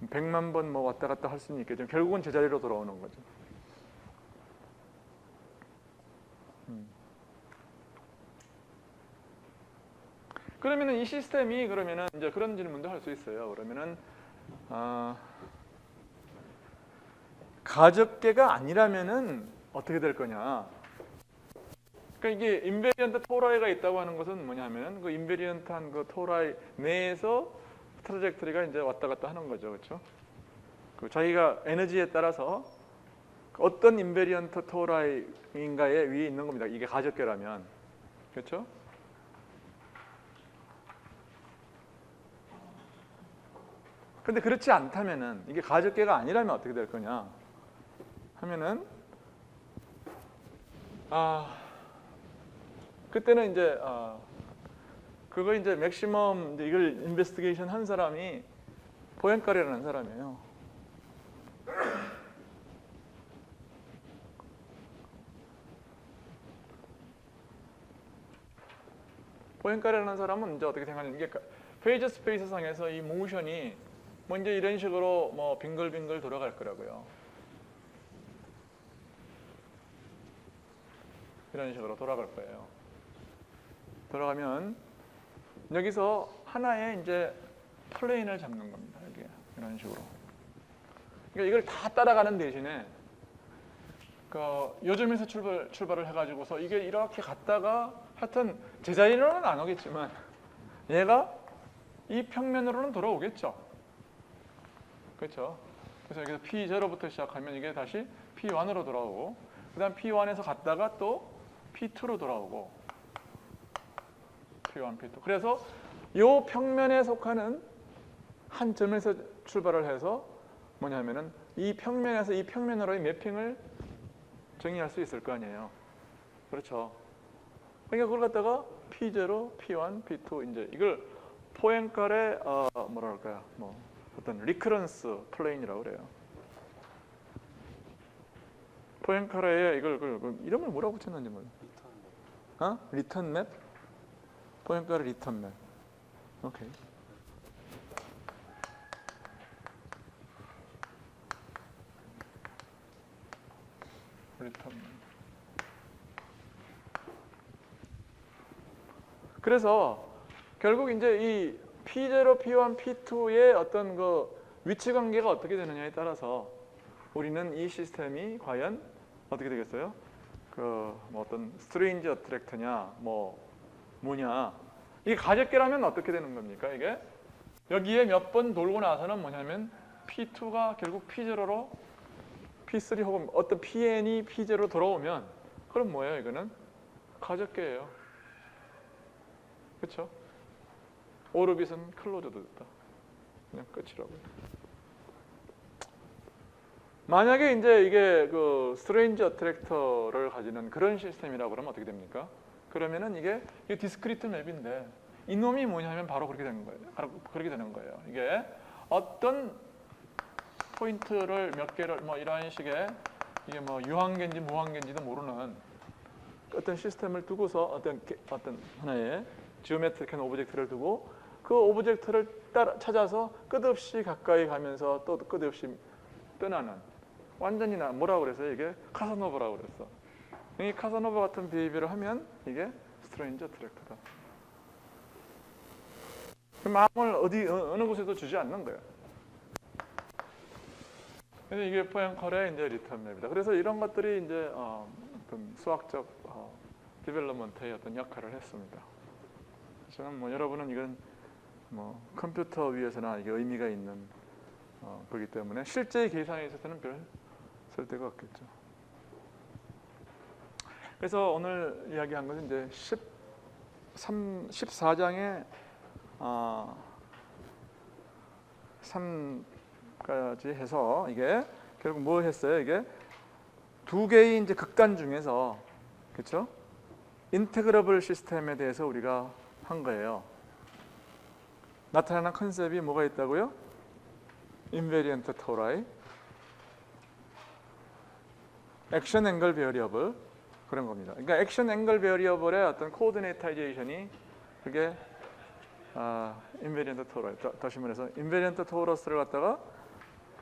100만 번 뭐 왔다 갔다 할 수는 있겠지만 결국은 제자리로 돌아오는 거죠. 그러면은 이 시스템이 그러면은 이제 그런 질문도 할 수 있어요. 그러면은 가적계가 아니라면은 어떻게 될 거냐? 그러니까 이게 인베리언트 토라이가 있다고 하는 것은 뭐냐면은 그 인베리언트한 그 토라이 내에서 트라젝터리가 이제 왔다 갔다 하는 거죠, 그렇죠? 그 자기가 에너지에 따라서 어떤 인베리언트 토라이인가에 위에 있는 겁니다. 이게 가적계라면, 그렇죠? 근데 그렇지 않다면은 이게 가적계가 아니라면 어떻게 될 거냐 하면은 그때는 이제 그거 이제 맥시멈 이제 이걸 인베스티게이션 한 사람이 포엔카레라는 사람이에요. 포엔카레라는 사람은 이제 어떻게 생각하냐면 이게 페이지 스페이스 상에서 이 모션이 뭐 이제 이런 식으로 뭐 빙글빙글 돌아갈 거라고요. 이런 식으로 돌아갈 거예요. 돌아가면 여기서 하나의 이제 플레인을 잡는 겁니다. 이게 이런 식으로. 그러니까 이걸 다 따라가는 대신에 그 요점에서 출발을 해가지고서 이게 이렇게 갔다가 하여튼 제자리로는 안 오겠지만 얘가 이 평면으로는 돌아오겠죠. 그렇죠? 그래서 여기서 P0부터 시작하면 이게 다시 P1으로 돌아오고 그 다음 P1에서 갔다가 또 P2로 돌아오고 P1, P2 그래서 이 평면에 속하는 한 점에서 출발을 해서 뭐냐면은 이 평면에서 이 평면으로의 매핑을 정의할 수 있을 거 아니에요. 그렇죠? 그러니까 그걸 갖다가 P0, P1, P2 이제 이걸 포엔칼의 뭐랄까요? 뭐 어떤 리커런스 플레인이라고 그래요. 포엔카레의 이걸 이름을 뭐라고 붙였는지 몰라. 리턴 맵? 포엔카레 리턴 맵. 오케이. 리턴 맵. 그래서 결국 이제 이 P0, P1, P2의 어떤 그 위치 관계가 어떻게 되느냐에 따라서 우리는 이 시스템이 과연 어떻게 되겠어요? 그 뭐 어떤 스트레인지 어트랙터냐, 뭐냐 이게 가적계라면 어떻게 되는 겁니까? 이게 여기에 몇 번 돌고 나서는 뭐냐면 P2가 결국 P0로 P3 혹은 어떤 PN이 P0로 돌아오면 그럼 뭐예요? 이거는 가적계예요. 그렇죠? 오르빗은 클로저도 됐다. 그냥 끝이라고요. 만약에 이제 이게 그 스트레인지 어트랙터를 가지는 그런 시스템이라고 그러면 어떻게 됩니까? 그러면은 이게 디스크리트 맵인데 이놈이 뭐냐면 바로 그렇게 되는 거예요. 바로 그렇게 되는 거예요. 이게 어떤 포인트를 몇 개를 뭐 이런 식의 이게 뭐 유한계인지 무한계인지도 모르는 어떤 시스템을 두고서 어떤 하나의 지오메트릭한 오브젝트를 두고 그 오브젝트를 찾아서 끝없이 가까이 가면서 또 끝없이 떠나는 완전히 뭐라고 그랬어요? 이게 카사노바라고 그랬어. 이 카사노바 같은 비헤이비어를 하면 이게 스트레인지 어트랙터다. 마음을 어느 곳에도 주지 않는 거예요. 그래서 이게 포엔컬의 이제 리턴 맵이다. 그래서 이런 것들이 이제 어떤 수학적 디벨롭먼트의 어떤 역할을 했습니다. 저는 뭐 여러분은 이건 뭐 컴퓨터 위에서나 이게 의미가 있는 거기 때문에 실제 계산에 있어서는 별 쓸데가 없겠죠. 그래서 오늘 이야기한 것은 이제 14장의 3까지 해서 이게 결국 뭐 했어요? 이게 두 개의 이제 극단 중에서 그렇죠? 인테그러블 시스템에 대해서 우리가 한 거예요. 나타나는 컨셉이 뭐가 있다고요? 인베리언트 토라이, 액션 앵글 베어리어블 그런 겁니다. 그러니까 액션 앵글 베어리어블의 어떤 코오디네이타이제이션이 그게 인베리언트 토라이. 다시 말해서 인베리언트 토러스를 갖다가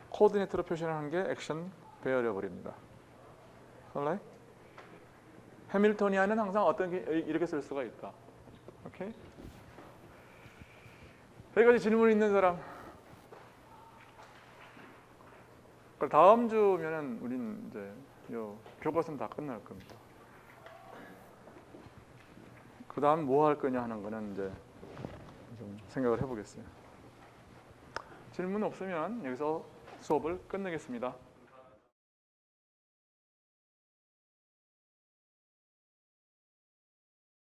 코오디네이트로 표시하는 게 액션 베어리어블입니다. alright? 해밀토니안은 항상 어떤 게 이렇게 쓸 수가 있다. 오케이? 여기까지 질문 있는 사람? 다음 주면은 우린 이제 요 교과서는 다 끝날 겁니다. 그 다음 뭐 할 거냐 하는 거는 이제 좀 생각을 해보겠어요. 질문 없으면 여기서 수업을 끝내겠습니다.